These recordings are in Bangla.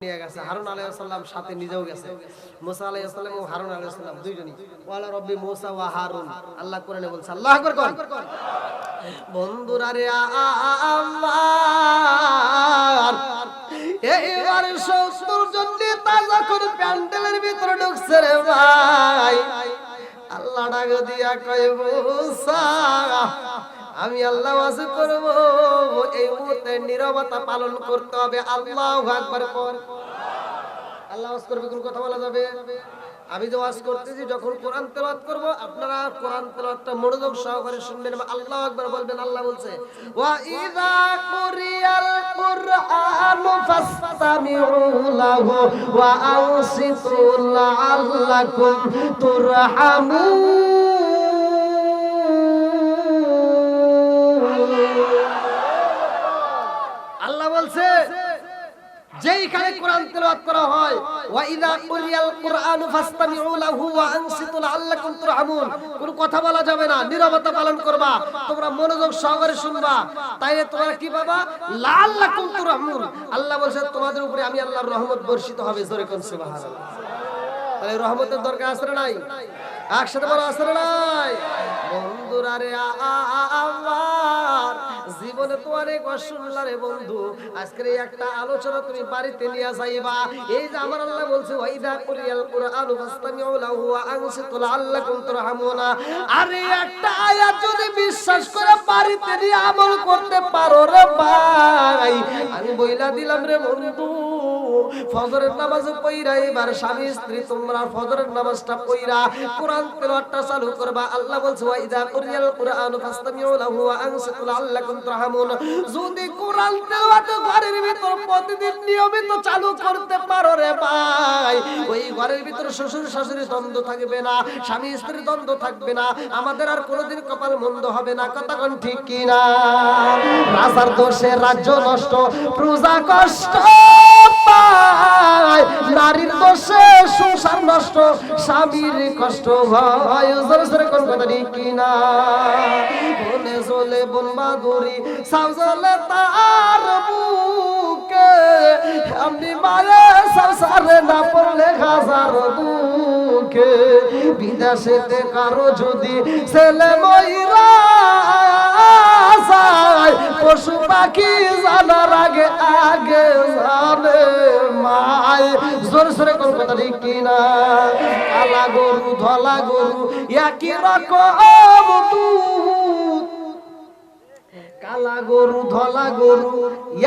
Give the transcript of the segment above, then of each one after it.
নিয়ে গেছে হারুন আলাইহিস সালাম সাথে নিজেও গেছে মুসা আলাইহিস সালাম ও হারুন আলাইহিস সালাম দুইজনই ওয়ালা রব্বি মুসা ওয়া হারুন আল্লাহ কোরআনে বলছে আল্লাহু আকবার কোন বন্ধুরা রে আমার এইবার 70 জন নেতা যখন প্যান্ডেলের ভিতরে ঢুকছে রে ভাই আল্লাহ ডাক দিয়া কয় মুসা আমি আল্লাহ ওয়াজ করব এই মুহূর্তে নীরবতা পালন করতে হবে আল্লাহু আকবার পর আল্লাহ ওয়াজ করবে কোন কথা বলা যাবে আমি যে ওয়াজ করতেছি যখন কোরআন তেলাওয়াত করব আপনারা কোরআন তেলাওয়াতটা মনোযোগ সহকারে শুনবেন আল্লাহু আকবার বলবেন আল্লাহ বলছে ওয়া ইযা কুরিয়াল কুরআনু ফাসতামিউ লাহু ওয়া আনসিতু লাআল্লাকুম তুরহামুন আল্লাহ বলছে যেইখানে কোরআন তেলাওয়াত করা হয় ওয়া ইযা কুরিয়াল কুরআনু ফাসতামিউ লাহু ওয়া আনসিতু লাআল্লাকুম তুরহামুন কোন কথা বলা যাবে না নীরবতা পালন করবা তোমরা মনোযোগ সহকারে শুনবা তাইলে তোমরা কি পাবা লাআল্লাকুম তুরহামুন আল্লাহ বলেন তোমাদের উপরে আমি আল্লাহর রহমত বর্ষিত হবে জোরে কোন সুবহানাল্লাহ তাহলে রহমতের দরকার আছে না নাই একসাথে বলো আছে না নাই বন্ধুরা রে আমার জীবনে তো অনেক শুনলা রে বন্ধু আজকের এই একটা আলোচনা তুমি বাড়িতে নিয়ে যাইবা এই যে আমার আল্লাহ বলছে ওয়াইদা কুরিয়াল কুরআনু ফাসতামিউ লাহু ওয়া আনসিতু লাআল্লাকুম তুরহামুনা আরে একটা আয়াত যদি বিশ্বাস করে বাড়িতে নিয়ে আমল করতে পারো রে ভাই আমি বইলা দিলাম রে বন্ধু ফজরের নামাজ পড়া এবার স্বামী স্ত্রী তোমরা ফজরের নামাজটা পড়া কোরআন তেলাওয়াতটা চালু করবা আল্লাহ বলছে ওয়াইদা কুরিয়াল কুরআনু ফাসতামিউ লাহু ওয়া আনসিতু লাআল্লাকুম তুরহামুন যদি কোরআন তেলাওয়াত ঘরের ভিতর প্রতিদিন নিয়মিত চালু করতে পারো রে ভাই ওই ঘরের ভিতর শ্বশুর শাশুড়ি দ্বন্দ্ব থাকবে না স্বামী স্ত্রীর দ্বন্দ্ব থাকবে না আমাদের আর কোনোদিন কপাল মন্দ হবে না কথা কোন ঠিক কি না রাজার দোষে রাজ্য নষ্ট প্রজা কষ্ট নারীর দোষে সংসার নষ্ট স্বামীর কষ্ট হয় জোরে জোরে কোন কথা ঠিক কি না বনে চলে বনবাদুরি সাজলে তার বুকে আমি মায়ে সংসারে না পড়লে হাজার দুঃখে বিদেশেতে কারো যদি ছেলে মইরা যায় পশু পাখি জানার আগে আগে জানে মাই জোরে জোরে কোন কথা ঠিক কিনা কালা গরু ধলা গরু একই রকম দুধ কালা গরু ধলা গরু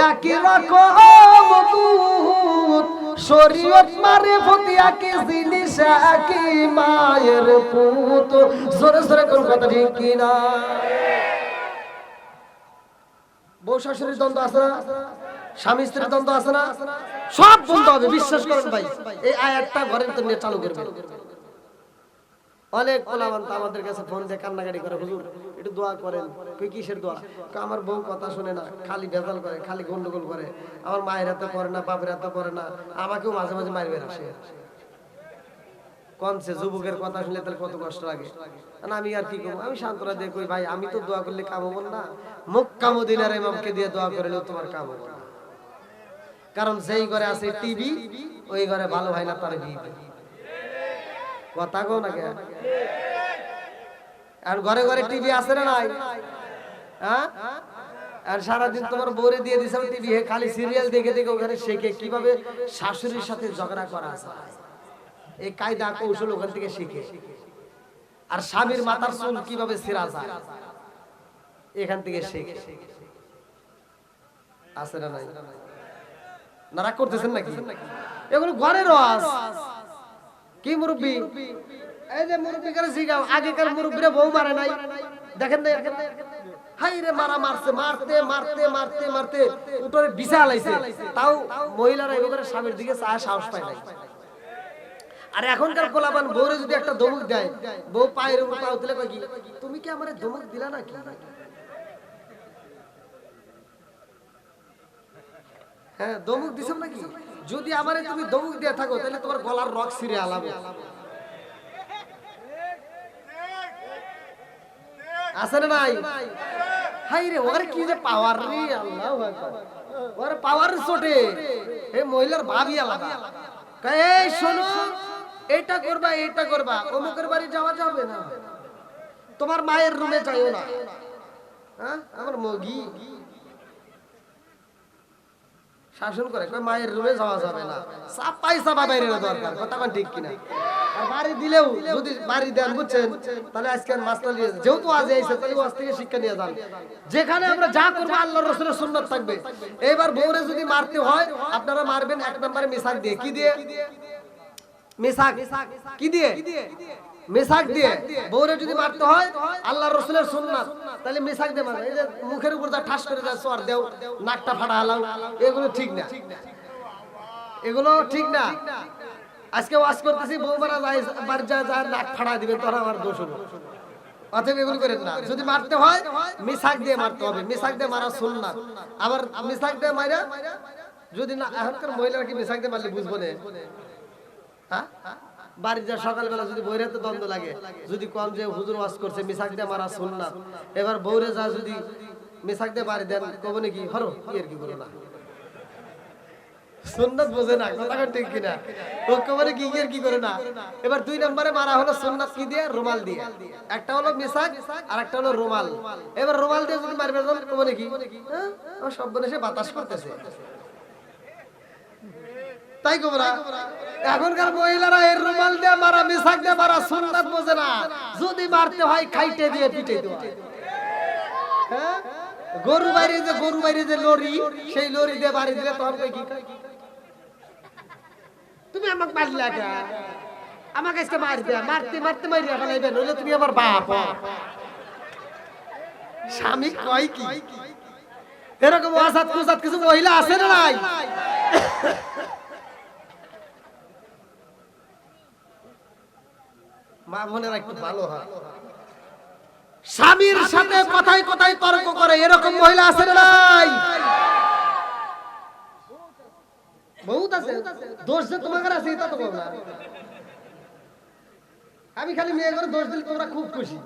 একই রকম দুধ শরীয়ত মারিফতি একই জিনিস একই মায়ের পুত জোরে জোরে কোন কথা ঠিক কিনা বউ শাশুড়ির দ্বন্দ্ব আছে না স্বামী স্ত্রীর দ্বন্দ্ব আছে না সব বন্ধ হবে বিশ্বাস করেন ভাই এই আয়াতটা ঘরের ভিতর নিয়ে চালু করবেন অনেক ওলামান তো আমাদের কাছে ফোন দিয়ে কান্নাকাটি করে হুজুর একটু দোয়া করেন কই কিসের দোয়া আমার বউ কথা শুনে না খালি ভেজাল করে খালি গন্ডগোল করে আমার মায়ের হাতে করে না বাপের হাতে করে না আমাকেও মাঝে মাঝে মারবে আসে কোনছে যুবকের কথা শুনলে তাহলে কত কষ্ট লাগে না আমি আর কি করব আমি শান্তরা দিয়ে কই ভাই আমি তো দোয়া করলে কাম হবো না মক্কা মদিনার ইমামকে দিয়ে দোয়া করলেও তোমার কাম হবে কারণ যেই ঘরে আছে টিভি ওই ঘরে ভালো হয় না তার বিয়ে কথা কও না কে আর ঘরে ঘরে টিভি আছে না নাই হ্যাঁ আর সারাদিন তোমার বউরে দিয়ে দিছে টিভি খালি সিরিয়াল দেখে দেখে ওখানে শেখে কিভাবে শাশুড়ির সাথে ঝগড়া করা যায় এই কায়দা কৌশল ওখান থেকে শিখে আর স্বামীর মাথার চুল কিভাবে ছিঁড়া যায় এখান থেকে শিখে আছে না নাই না রাগ করতেছেন নাকি এগুলো ঘরের ওয়াজ কি মুরব্বি এই যে মুরব্বি করে জিগাও আগেকার মুরব্বিরা বউ মারে নাই দেখেন না হাই রে মারা মারছে মারতে মারতে মারতে মারতে উঠরে বিছা লাইছে তাও মহিলারা এবারে স্বামীর দিকে চায় সাহস পায় নাই আর এখনকার পোলাপান বউরে যদি একটা ধমক দেয় বউ পায়ের উপর পা তুলে কয় কি তুমি কি আমারে ধমক দিলা নাকি হ্যাঁ ধমক দিছো নাকি যদি আমারে তুমি ধমক দিয়ে থাকো তাহলে তোমার গলার রক ছিঁড়ে আলাবে আছে না নাই হাই রে ওরে কি যে পাওয়ার রে আল্লাহু আকবার ওর পাওয়ার চোটে এই মহিলার ভাবই আলাদা। এই শোনো, এটা করবা, অমুকের বাড়ি যাওয়া যাবে না, তোমার মায়ের রুমে যাইও না। হ্যাঁ, আমার মগি শাসন করে, মায়ের রুমে যাওয়া যাবে না, চাপা বাইরে দরকার, কথা কোন ঠিক কিনা? আর বাড়ি দিলেও যদি বাড়ি দেন, বুঝছেন, তাহলে আজকে মাস্টার নিয়ে যেহেতু আজ এসে, তাহলে ওয়াজ থেকে শিক্ষা নিয়ে যান। যেখানে আমরা যা করবো আল্লাহর রাসূলের সুন্নাত থাকবে। এইবার বউরে যদি মারতে হয়, আপনারা মারবেন এক নম্বরে মিসাক দিয়ে। কি দিয়ে? মিসাক। কি দিয়ে? মিসাক দিয়ে। বউরে যদি মারতে হয় আল্লাহর রাসূলের সুন্নাত, তাহলে মিসাক দিয়ে মারবে। এই যে মুখের উপর যা ঠাস করে যা সর দেও, নাকটা ফাটা হালাও, এগুলো ঠিক না, এগুলো ঠিক না। আজকে ওয়াজ করতেছি, বউ মারা যায়, বাড়ি যা নাক ফাড়া দিবেন, তোরা আমার দোষ হলো। অতএব এগুলো করেন না। যদি মারতে হয় মিসাক দিয়ে মারতে হবে, মিসাক দিয়ে মারা সুন্নাত। আবার মিসাক দিয়ে মাইরা যদি না, এখনকার মহিলারা কি মিসাক দিয়ে মারলে বুঝবো না? হ্যাঁ, বাড়ি যা সকালবেলা যদি বউরে তো দ্বন্দ্ব লাগে, যদি কম যে হুজুর ওয়াজ করছে মিসাক দিয়ে মারা সুন্নাত, এবার বউরে যা যদি মিসাক দিয়ে বাড়ি দেন, কব নাকি হরো কি আর কি করো না, সুন্নাত বোঝে না, কথা ঠিক কিনা? ও কবরে কি আর কি করে না। এবার দুই নম্বরে মারা হলো সুন্নাত কি দিয়ে? রুমাল দিয়ে। একটা হলো মিসাক আর একটা হলো রুমাল। এবার রুমাল দিয়ে যদি মারবে, কব নাকি হ্যাঁ ও সব বলেছে বাতাস করতেছে, তাই কব না? এখনকার মহিলারা এর রুমাল দিয়ে মারা, মিসাক দিয়ে মারা সুন্নাত বোঝে না। যদি মারতে হয় খাইটে দিয়ে পিটে দেওয়া। হ্যাঁ, গরু বাইরে যে লরি, সেই লরি দিয়ে বাড়ি দিলে তখন কি? তুমি আমাকে মারলে, আমাকে আজকে মারবে, মারতে মারিয়া ফেলাইবে, নইলে তুমি আমার বাপ। স্বামী কয় কি? এরকম আসাদ কুসাদ কিছু মহিলা আছে না নাই? মা বোনেরা একটু ভালো হয়, স্বামীর সাথে কথায় কথায় তর্ক করে, এরকম মহিলা আছে না নাই? বহুত আছে। দোষ যে তোমাদের আছে এটা তো বল না। আমি খালি মেয়ে করে দোষ দিলে তোমরা খুব খুশি।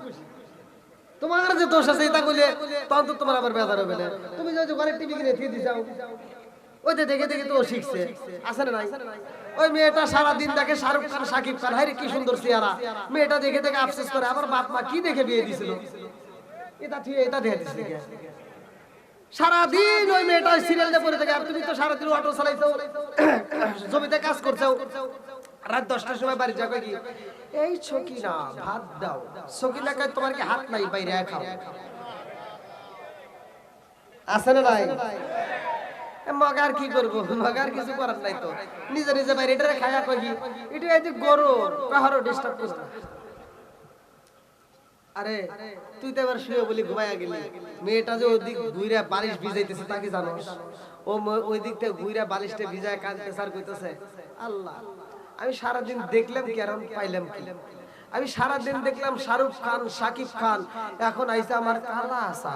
তোমার যে দোষ আছে এটা বলে তখন তো তোমার আবার বেজার হবে না। তুমি যদি ঘরে টিভি কিনে দিয়ে দিছাও, ওইটা দেখে দেখে তো শিখছে, আছে না নাই? ওই মেয়েটা সারা দিন দেখে শাহরুখ খান, শাকিব খান, হায় রে কি সুন্দর চেহারা, মেয়েটা দেখে দেখে আফসোস করে, আবার বাপ মা কি দেখে বিয়ে দিছিল, এটা দেখে দিছিল। সারাদিন ওই মেয়েটা সিরিয়াল দিয়ে পড়ে থাকে, আর তুমি তো সারাদিন অটো চালাইছো, জমিতে কাজ করছো, রাত 10টার সময় বাড়ি যাবে কি এই সকিনা ভাত দাও, সকিনা কয় তোমার কি হাত নাই, বাইরে খাও, আছে না নাই? মগার কি করবো, মগার কিছু করার নাই তো, নিজে নিজে বাইরে এটা খায়া কই কি এটা এই যে গরু কাহারও ডিস্টার্ব করছ না। আরে তুই তো এবার শুয়ে বলি ঘুমায়া গেলি, মেয়েটা যে ওই দিক ঘুইরা বালিশ ভিজাইতেছে তা কি জানোস? ও ওই দিক থেকে ঘুইরা বালিশটা ভিজায় কাঁদতেছে আর কইতেছে আল্লাহ আমি সারাদিন দেখলাম কি আর পাইলাম কি, আমি সারাদিন দেখলাম শাহরুখ খান, শাকিব খান, এখন আইছে আমার কালা আসা।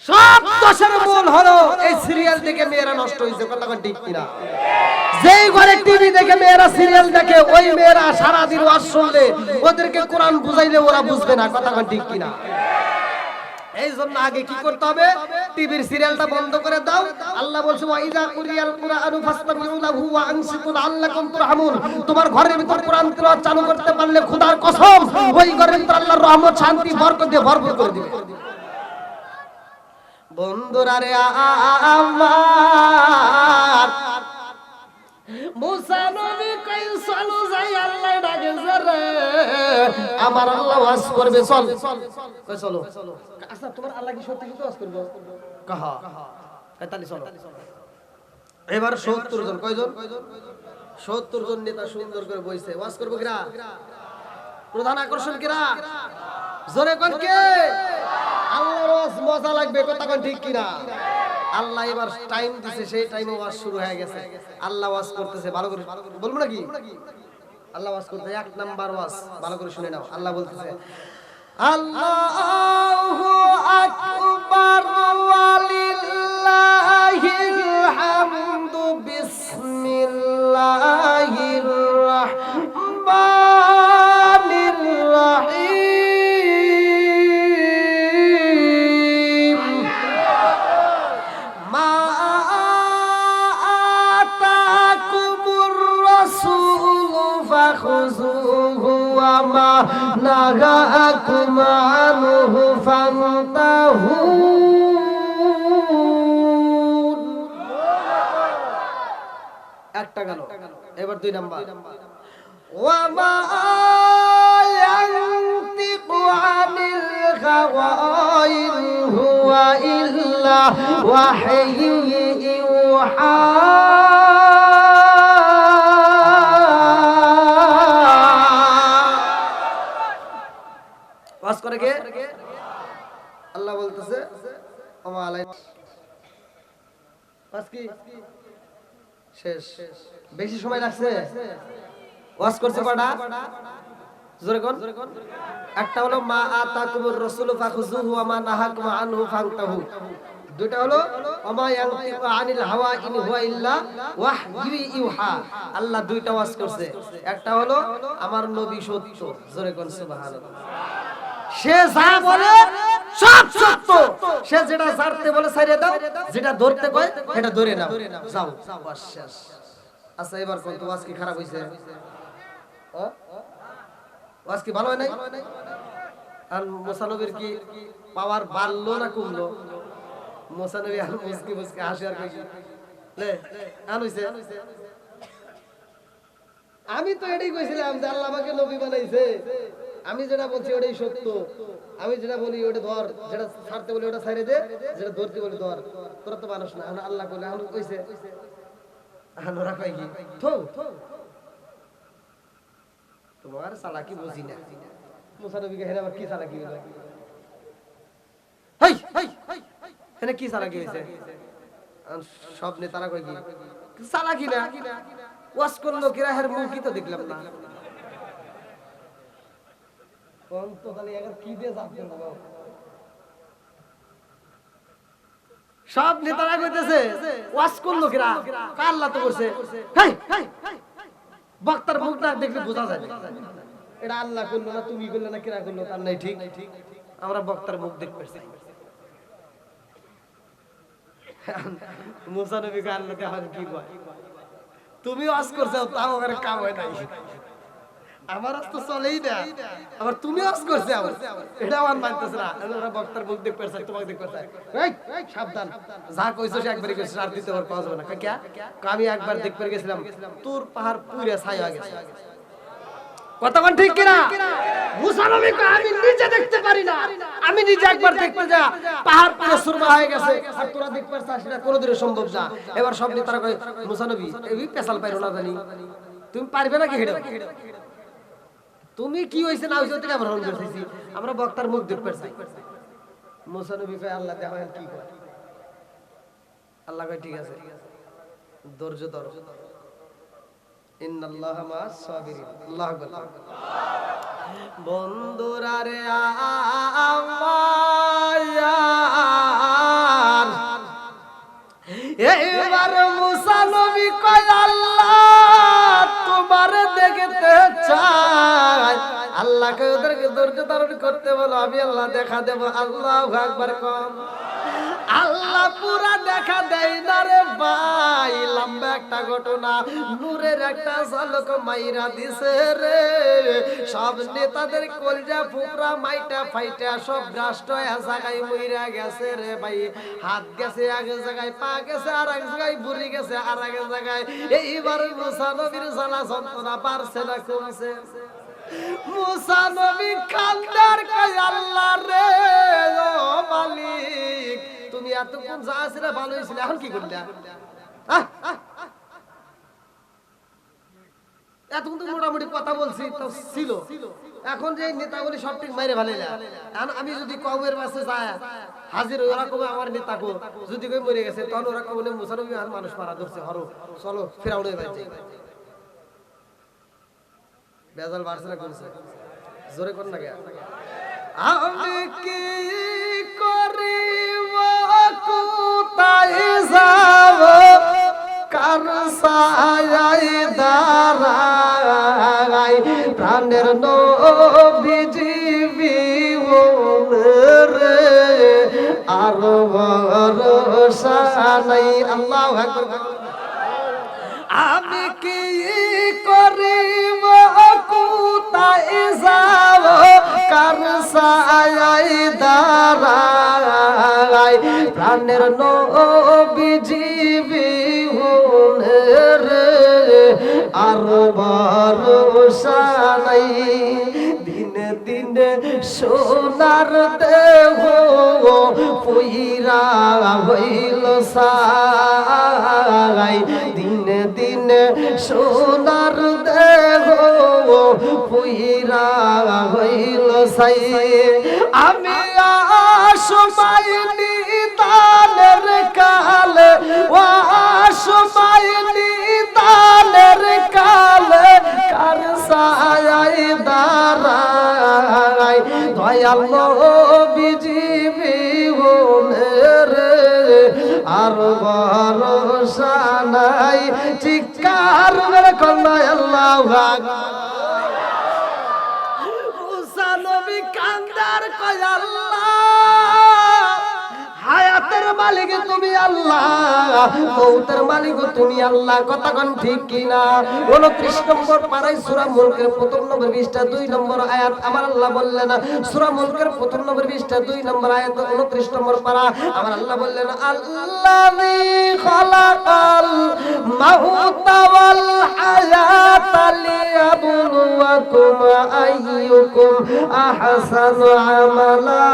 সব দোষের মূল হলো এই সিরিয়াল দেখে মেয়েরা নষ্ট হইছে, কথা কোন ঠিক কিনা? যেই ঘরে টিভি দেখে মেয়েরা সিরিয়াল দেখে, ওই মেয়েরা সারা দিন ওয়াজ শুনলে, ওদেরকে কোরআন বুঝাইলে ওরা বুঝবে না, কথা কোন ঠিক কিনা? এই জন্য আগে কি করতে হবে? টিভির সিরিয়ালটা বন্ধ করে দাও। আল্লাহ বলছে ওয়া ইযা কুরিয়াল কুরআনু ফাসতামিউ লাহু ওয়া আনসিতু লাআল্লাকুম তুরহামুন। তোমার ঘরের ভিতর কোরআন তেলাওয়াত চালু করতে পারলে খোদার কসম ওই ঘরের ভিতর আল্লাহর রহমত, শান্তি, বরকত দিয়ে ভরপুর করে দিবে। বন্ধুরা রে আমার, মুসা নবী কই চলো যাই, আল্লাহ ডাকে রে আমার আল্লাহ ওয়াজ করবে, চল কই চলো। আচ্ছা তোমার আল্লাহ কি সত্যি সত্যি ওয়াজ করবে? কাহা তাহলে চলো। এবার 70 জন, কয়জন? 70 জন নেতা সুন্দর করে বইছে, ওয়াজ করবে কিরা? প্রধান আকর্ষণ কিরা? জোরে কোন কে? আল্লাহর ওয়াজ মজা লাগবে, কথা কোন ঠিক কিনা? আল্লাহ এবার টাইম দিছে, সেই টাইমে ওয়াজ শুরু হয়ে গেছে। আল্লাহ ওয়াজ করতেছে, ভালো করে বলবো নাকি? আল্লাহ ওয়াজ করতে, এক নাম্বার ওয়াজ, ভালো করে শুনে নাও। আল্লাহ বলতেছে আল্লাহু আকবার ওয়ালিল্লাহিল হামদু বিসমিল্লাহির রাহমানির রাহিম نهاكم عنه فانتهوا একটা গেল এবার 2 নাম্বার ওয়ামা ইয়ানতিকু আনিল হাওয়া ইন হুয়া ইল্লা ওয়াহয়ুন ইউহা ওয়াজ করে কে আল্লাহ বলতেছে ওমা আলাই ওয়াজ কি শেষ বেশি সময় লাগছে ওয়াজ করছে কয়টা জোরে কোন একটা হলো মা আতাকুমুর রাসূলু ফাখুযুহু ওয়া মা নাহাকুম আনহু ফান্তাহু দুটো হলো ওমা ইয়ানতিকু আনিল হাওয়া ইন হুয়া ইল্লা ওয়াহয়ু ইউহা আল্লাহ দুইটা ওয়াজ করছে একটা হলো আমার নবী সত্য জোরে কোন সুবহানাল্লাহ সে যা বলে সব সত্য সে যেটা ছাড়তে বলে ছাড়িয়ে দাও যেটা ধরতে কয় সেটা ধরে নাও যাও বাস শেষ আচ্ছা এবার কোন তো ওয়াজ কি খারাপ হইছে ওয়াজ কি ভালো হয় নাই আর মুসা নবীর কি পাওয়ার বাড়লো না কমলো মুসা নবী আর মুসকি মুসকি হাসি আর কই লে আন হইছে আমি তো এটাই কইছিলাম যে আল্লাহ আমাকে নবী বানাইছে আমি যেটা বলছি ওটাই সত্য আমি যেটা বলি ওটা ধর যেটা ছাড়তে বলি ওটা ছাড়ে দে যেটা ধরতে বলি ধর তোরা তো মানুষ না আল্লাহ বলে আল্লাহ কইছে আনোরা কই কি থো তোমার চালাকি বুঝি না মুসা নবীকে হেরে আবার কি চালাকি হলো হেই হেই হেনে কি চালাকি হইছে সব নেতারা কই কি চালাকি না ওয়াজ করলো কিরা হের মুখ কি তো দেখলাম না কোন তো খালি এর কি দিয়ে যাচ্ছে বাবা সব নেতারা কইতেছে ওয়াজ করলো কিরা আল্লাহ তো করছে হেই বক্তার মুখটা দেখলে বোঝা যায় এটা আল্লাহ করলো না তুমি করলে না কিরা করলো তার নাই ঠিক আমরা বক্তার মুখ দেখতে পারছি মুসা নবী কে আল্লাহ কে কি কয় তুমি ওয়াজ করছো তাও আমার কাম হয় নাই আমার তো চলেই না আবার তুমি ওয়াজ করছো এটা আমার মানতেছ না আমরা বক্তার মুখ দেখতে পারছি তোমাকে দেখতে পারছি এই সাবধান যা কইছো সে একবারই কইছো আর দ্বিতীয়বার পাওয়া যাবে না কি আমি একবার দেখতে গেছিলাম তোর পাহাড় পুরো ছাই হয়ে গেছে কথা কোন ঠিক কিনা মুসা নবীকে আমি নিজে দেখতে পারি না আমি নিজে একবার দেখতে যা পাহাড় পুরো সুরমা হয়ে গেছে আর তোরা দেখতে পারছিস না কোনোদিনও সম্ভব না এবার সব নেতারা কয় মুসা নবী এই পেছাল পাইরো না জানি তুমি পারবে নাকি হেডে তুমি কি হইছে না হইছে থেকে ভ্রমণ করতেছি আমরা বক্তার মুখ দেখতে পারছি মুসা নবী কয় আল্লাহ দেখেন কি কয় আল্লাহ কয় ঠিক আছে ধৈর্য ধরো ইন্নাল্লাহা মা'আস সাবিরিন আল্লাহু আকবার বন্ধুরা রে আমার এবার মুসা নবী কয় আল্লাহ তোমার দেখতে চাই আল্লাহকে ওদেরকে ধৈর্য ধারণ করতে বলো আমি আল্লাহ দেখা দেব আল্লাহু আকবার কোন আল্লাহ পুরা দেখা দেয় না রে ভাই লম্বা একটা ঘটনা নূরের একটা ঝলক মাইরা দিছে রে সব নেতাদের কলজা ফুকরা মাইটা ফাইটা সব রাষ্ট্র এক জায়গায় মইরা গেছে রে ভাই হাত গেছে এক জায়গায় পা গেছে আর এক জায়গায় বুড়ি গেছে আর এক জায়গায় এইবার মুসা নবীর জ্বালা যন্ত্রণা পারছে না কমছে মুসা নবী কান্দার কয় আল্লাহ রে ও মালিক তুমি এতক্ষণ যা ছিল ভালো হয়েছিল এখন কি করলে এতক্ষণ তো মোটামুটি কথা বলছি তো ছিল এখন যে নেতাগুলি সব ঠিক মাইরে ভালো আমি যদি কমের পাশে যায় হাজির ওরা কবে আমার নেতা কো যদি কই মরে গেছে তখন ওরা কবে মুসা নবী আর মানুষ মারা ধরছে হরো চলো ফিরাউনে যাই বেজাল বার্সেলা করছে জোরে কর না কে আমি কি করিব কোথায় যাব কার ছায়ায় দাঁড়াই প্রাণের নবীজি রে আর ভরসা নাই আল্লাহু আকবার আমি কি করিব কোথায় যাব কার সায়ায় দাঁড়ায় প্রাণের নবীজি বিহুনের আর ভরসা নাই দিনে দিনে সোনার দেহ পুইরা হইল সাই দিনে দিনে সোনার দেহ পুইরা হইল সাই আমি আসমাইনি তালের কালে ও আসমাইনি তালের কালে কার সায়ায় দাঁড়ায় দয়াল নবীজি বিহুনের আর ভরসা নাই চিৎকার করে কন্যা আল্লাহু আকবার মুসা নবী কান্দার কয় আল্লাহ হায়াতের মালিক তুমি আল্লাহ মৌতের মালিক তুমি আল্লাহ কথা কোন ঠিক কিনা 29 নম্বর পারায় সূরা মুলকের প্রথম নম্বর 20টা 2 নম্বর আয়াত আমার আল্লাহ বললেন সূরা মুলকের প্রথম নম্বর 20টা 2 নম্বর আয়াত 29 নম্বর পারা আমার আল্লাহ বললেন আল্লাযী খালাকাল মাউতা ওয়াল হায়াতা লিয়াবলুয়াকুম আইয়ুকুম আহসানু আমালা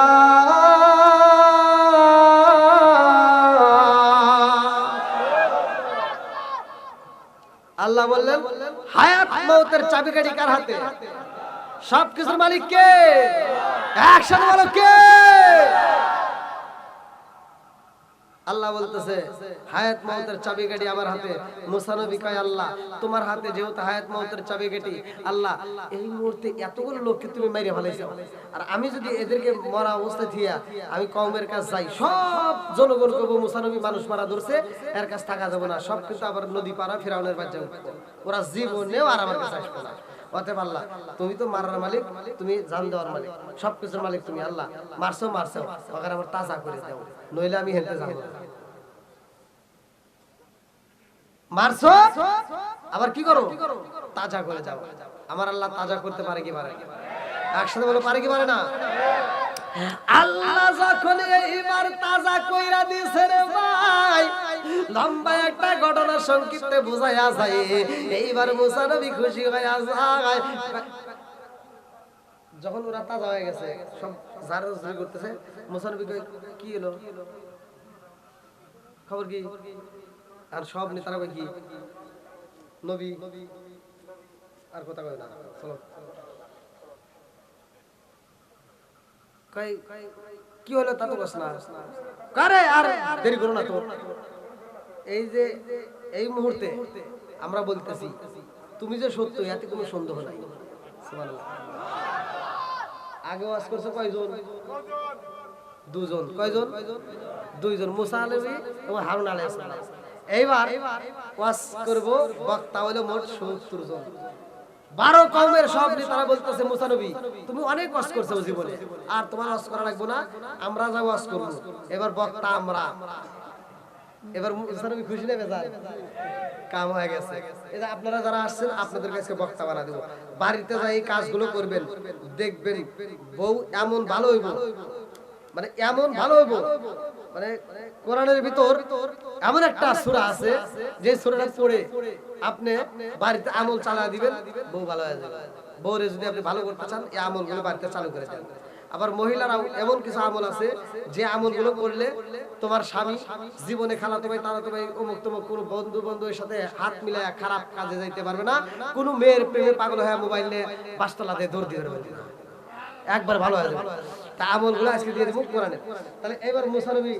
আল্লাহ বললেন হায়াত মওতের চাবিকাঠি কার হাতে সবকিছুর মালিক কে একসাথে বলো কে আল্লাহ বলতেছে হায়াত মওতের চাবিকাঠি আমার হাতে মুসা নবী কয় আল্লাহ তোমার হাতে যেহেতু হায়াত মওতের চাবিকাঠি আল্লাহ এই মুহূর্তে এতগুলো লোককে তুমি মেরে ফেলেছো আর আমি যদি এদেরকে মরা অবস্থায় থিয়া আমি কওমের কাছে যাই সব জনগণ কব মুসা নবী মানুষ মারা ধরছে এর কাছে থাকা যাবে না সব কিছু আবার নদী পারা ফিরাউনের বাচ্চা ওরা জীবনেও আর আমার কাছে আসবে না অতএব আল্লাহ তুমি তো মারার মালিক তুমি জান দেওয়ার মালিক সবকিছুর মালিক তুমি আল্লাহ মারছো ওখানে আমার তাজা করে দাও নইলে আমি হেঁটে যাবো মারছো আবার কি করো তাজা করে যাও আমার আল্লাহ তাজা করতে পারে কি পারে একসাথে বলো পারে কি পারে না আল্লাহ যখন এইবার তাজা কইরা দিছে রে ভাই লম্বা একটা ঘটনা সংক্ষিপ্তে বুঝায়া যায় এইবার মুসা নবী খুশি হইয়া যায় যখন ওরা তাজা হয়ে গেছে সব জারজরি করতেছে মুসা নবী কি হলো খবর কি আর সব নেতারা কই কি নবী আর কথা কয় না চলো কই কি হলো তা তো বস না করে আর দেরি করো না তো এই যে এই মুহূর্তে আমরা বলতেছি তুমি যে সত্য এতে কোনো সন্দেহ নাই সুবহানাল্লাহ আগে ওয়াজ করছে কয়জন দুজন কয়জন দুইজন মুসা আলাইহি এবং হারুন আলাইহিস সালাম এইবার ওয়াজ করব বক্তা হলো মোট 70 জন 12 কওমের সব নেতারা বলতেছে মুসা নবী তুমি অনেক ওয়াজ করছো জীবনে আর তোমার ওয়াজ করা লাগবে না আমরা যা ওয়াজ করব এবার বক্তা আমরা এবার মুসা নবী খুশি না বেজার কাম হয়ে গেছে এটা আপনারা যারা আসছেন আপনাদের কাছে বক্তা বানা দেব বাড়িতে যাই এই কাজগুলো করবেন দেখবেন বউ এমন ভালো হইব মানে এমন ভালো হইব মানে কোরআনের ভিতর এমন একটা সূরা আছে যে সূরাটা পড়ে আপনি বাড়িতে আমল চালা দিবেন বউ ভালো হয়ে যাবে বউরে যদি আপনি ভালো করতে চান এই আমলগুলো বাড়িতে চালু করে দেন আবার মহিলারা এমন কিছু আমল আছে যে আমলগুলো করলে তোমার স্বামী জীবনে খালাতো ভাই তারাতো ভাই অমুক তমুক কোনো বন্ধুর সাথে হাত মিলায় খারাপ কাজে যাইতে পারবে না কোনো মেয়ের প্রেমে পাগল হয়ে মোবাইল নিয়ে বাসতলাতে দৌড় দিয়ে পারবে না একবার ভালো হয়ে যাবে তা আমলগুলো আজকে দিয়ে দেব কোরআনে তাহলে এবার মুসা নবী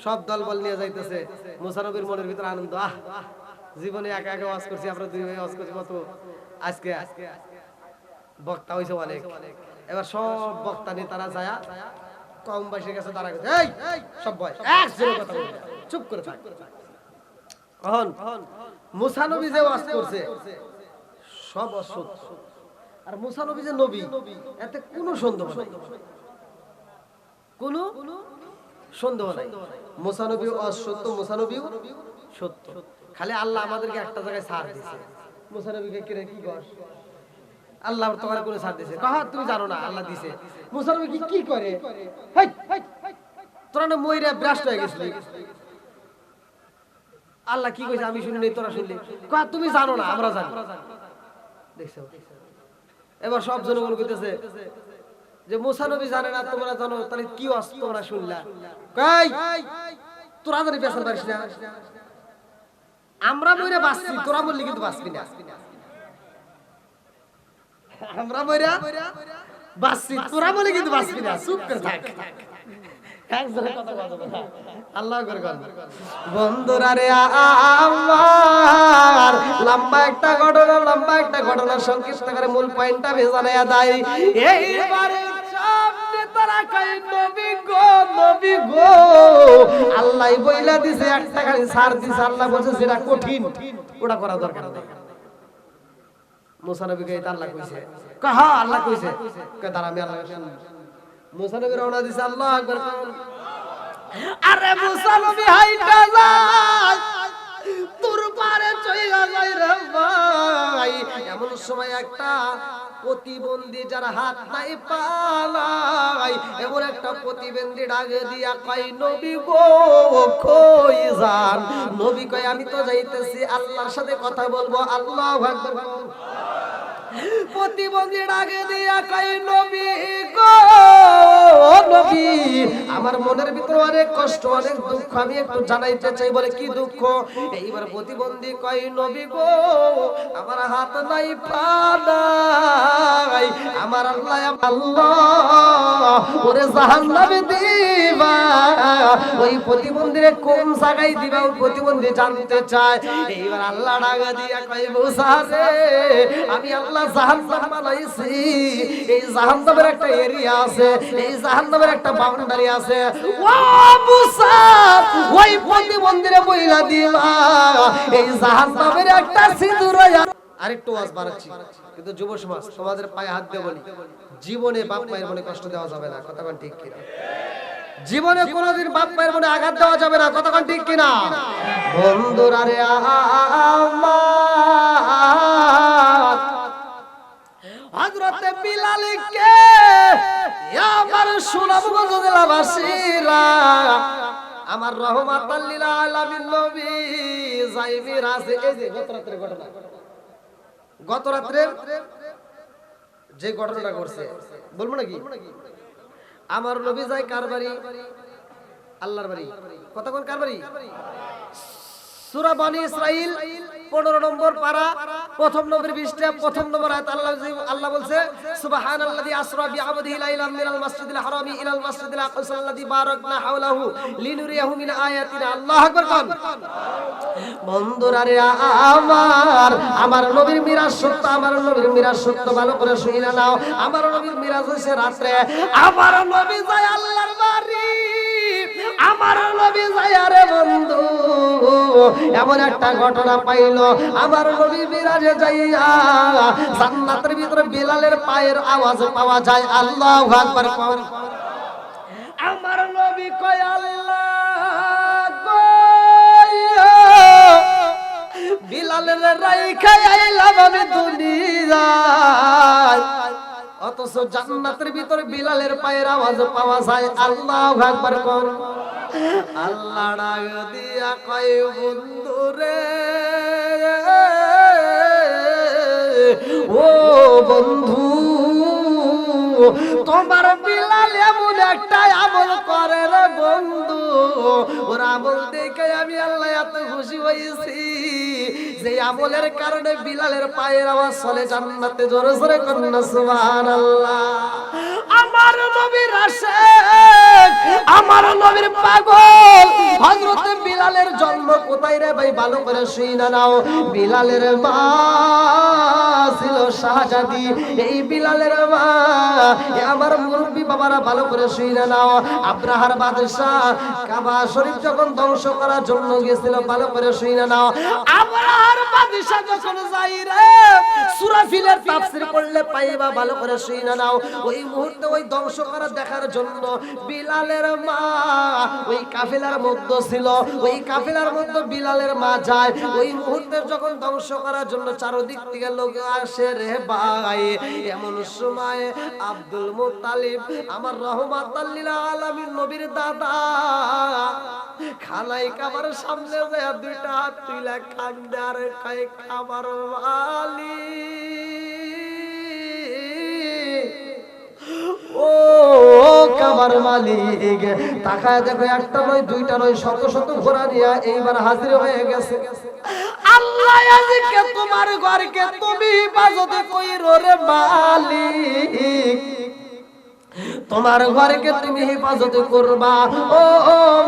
সব দলবল নিয়ে যাইতেছে মুসা নবীর মনের ভিতরে আনন্দ জীবনে একা একা ওয়াজ করছি আমরা দুই ভাই ওয়াজ করছি কত আজকে বক্তা হইছে অনেক এবার সব বক্তা নেতারা যায় কম বয়সের কাছে দাঁড়া গেছে এই সব বয়স একজনের কথা বলবে চুপ করে থাক কখন মুসা নবী যে ওয়াজ করছে সব অসত্য আর মুসা নবী যে নবী এতে কোনো সন্দেহ নাই কোনো সন্দেহ নাই মুসা নবী অসত্য মুসা নবীও সত্য খালি আল্লাহ আমাদেরকে একটা জায়গায় ছাড় দিয়েছে মুসা নবীকে কি কর আল্লাহ তোমার কোন ছাড় দিয়েছে? কহ তুমি জানো না আল্লাহ দিয়েছে। মুসা নবী কি করে? হেই তোরা না মইরা ভ্রষ্ট হয়ে গেছিলি। আল্লাহ কি কইছে আমি শুনি নাই, তোরা শুনলি। কহ তুমি জানো না, আমরা জানি। দেখছো, এবার সব জনগণ কইতেছে যে মুসা নবী জানে না, তোমরা জানো, তাহলে কি ওয়াজ তোমরা শুনলা? কই তোরা জানি পেছন পারিস না, আমরা মইরা বাঁচছি, তোরা বললি কিন্তু বাঁচবি না। আমরা মইরা বাঁচছি, তোরা বলি কিন্তু বাঁচবি না, চুপ করে থাক। বন্ধুরা রে আমার লম্বা একটা ঘটনা সংক্ষিপ্ত করে মূল পয়েন্টটা ভেজানো যায়। এইবারে তারা কই নবী গো আল্লাহ বইলা দিছে, একটা খালি ছাড় দিছে। আল্লাহ বলছে সেটা কঠিন, ওটা করা দরকার নেই। মুসা নবীকে আল্লাহ কইছে, হ্যাঁ আল্লাহ কইছে, দাঁড়া আমি আল্লাহ। মুসা নবী রওনা দিছে, আল্লাহু আকবার। আরে মুসা নবী হাইটা যায়, তোর পারে চইলা যায় রে ভাই। এমন সময় একটা প্রতিবন্ধী, যার হাত নাই পা নাই, এমন একটা প্রতিবন্ধী ডাকে দিয়া কয় নবী গো কই যান? নবী কয় আমি তো যাইতেছি আল্লাহর সাথে কথা বলবো। আল্লাহু আকবার। প্রতিবন্ধী ডাকে দিয়া কয় নবী গো নবী, আমার মনের ভিতরে অনেক কষ্ট, অনেক দুঃখ, আমি একটু জানাইতে চাই। বলে কি দুঃখ? এইবার প্রতিবন্ধী কয় নবী গো আমার হাত নাই পা নাই, আমার আল্লাহ ওরে জাহান্নামে দিবা। ওই প্রতিবন্ধীরে কোন জায়গায় দিবা ওই প্রতিবন্ধী জানতে চায়। এইবার আল্লাহ ডাকা দিয়া কয় মুসা রে আমি আল্লাহ জাহান্নাম বানাইছি, এই জাহান্নামের একটা এরিয়া আছে, এই জাহান্নামের একটা বাউন্ডারি আছে। ও মুসা ওই প্রতিবন্ধীরে বইলা দিলা এই জাহান্নামের একটা সিঁদুর। আরেকটু ওয়াজ বাড়াচ্ছি, কিন্তু যুব সমাজ তোমাদের পায়ে হাত দিয়ে বলি, জীবনে বাপ মায়ের মনে কষ্ট দেওয়া যাবে না। কথা কোন ঠিক কিনা? জীবনে কোনোদিন বাপ মায়ের মনে আঘাত দেওয়া যাবে না। কথা কোন ঠিক কিনা? বন্ধুরা রে আমার হযরতে বিলালকে আমার সুনামগঞ্জ জেলাবাসীরা, আমার রহমাতাল লিল আলামিন নবী যাইবি রাসে। এই যে গত রাত্রের যে ঘটনাটা করছে বলবো নাকি? আমার নবী যায় কার বাড়ি? আল্লাহর বাড়ি। কথা কোন কার বাড়ি? সূরা বনী ইসরাইল 15 নম্বর পারা, প্রথম নম্বর পৃষ্ঠা, প্রথম নম্বর আয়াত। আল্লাহ বলছে সুবহানাল্লাযী আসরা বিআবদিহি লাইলাম মিনাল মাসজিদিল হারামি ইলাল মাসজিদিল আকসাল্লাযী বারাকনা হাওলাহু লিনুরিয়াহু মিন আয়াতিনা। আল্লাহু আকবার। বন্ধুরা রে আমার নবীর মিরাজ সত্য, আমার নবীর মিরাজ সত্য, ভালো করে শুনে নাও। আমার নবীর মিরাজ হইছে রাতে। আমার নবী যায় আল্লাহর বাড়ি, আমার নবী যায় রে বন্ধু এমন একটা ঘটনা পাইল। আমার নবী মিরাজে যাইয়া জান্নাতের ভিতরে বিলালের পায়ের আওয়াজ পাওয়া যায়। আল্লাহু আকবার। আমার নবী কয় আল্লাহ গো বিলালের রাইখা আইলাম আমি দুনিয়ায়, অথচ জান্নাতের ভিতরে বিলালের পায়ের আওয়াজ পাওয়া যায়। আল্লাহু আকবার কোন। আল্লাহ ডাক দিয়া কয় বন্ধু রে ও বন্ধু তোমার বিলাল এমন একটা আমল করে রে বন্ধু, ওর আমল দেখে আমি আল্লাহ এত খুশি হয়েছি যে আমলের কারণে বিলালের পায়ের আওয়াজ চলে জান্নাতে। জোরে জোরে কন্যা সুবহানাল্লাহ। আমার নবীর আশিক, আমার নবীর পাগল হযরতে বিলালের জন্ম কোথায় রে ভাই? ভালো করে শুনে নাও। বিলালের মা ছিল শাহজাদি। এই বিলালের মা এ আমার মুরব্বী বাবারা ভালো করে শুনে নাও। আব্রাহার বাদশাহ কাবা শরীফ যখন ধ্বংস করার জন্য গিয়েছিল, ভালো করে শুনে নাও। আব্রাহার বাদশাহ যখন যাই রে সূরা ফিলের তাফসীর পড়লে পাইবা, ভালো করে শুনে নাও। ওই মুহূর্তে ওই ধ্বংস করা দেখার জন্য বিলালের মা ওই কাফেলার মধ্যে ছিল। ওই কাফেলার মধ্যে বিলালের মা যায়। ওই মুহূর্তে যখন ধ্বংস করার জন্য চারদিক থেকে লোক আসে রে ভাই, এমন সময় আব্দুল মুত্তালিব আমার রহমাতাল লিল আলামিন নবীর দাদা খানায় কাবার সামনে যায় দুইটা হাত তুলে কান্দে আর কয় খাবার ও কাবার মালিক, তাকায় দেখো একটা নয় দুইটা নয় শত শত ঘোড়া নিয়ে এইবার হাজির হয়ে গেছে। আল্লাহ আজকে তোমার ঘরকে তুমি হেফাজত কইরো রে মালিক, তোমার ঘরকে তুমি হেফাজত করবা ও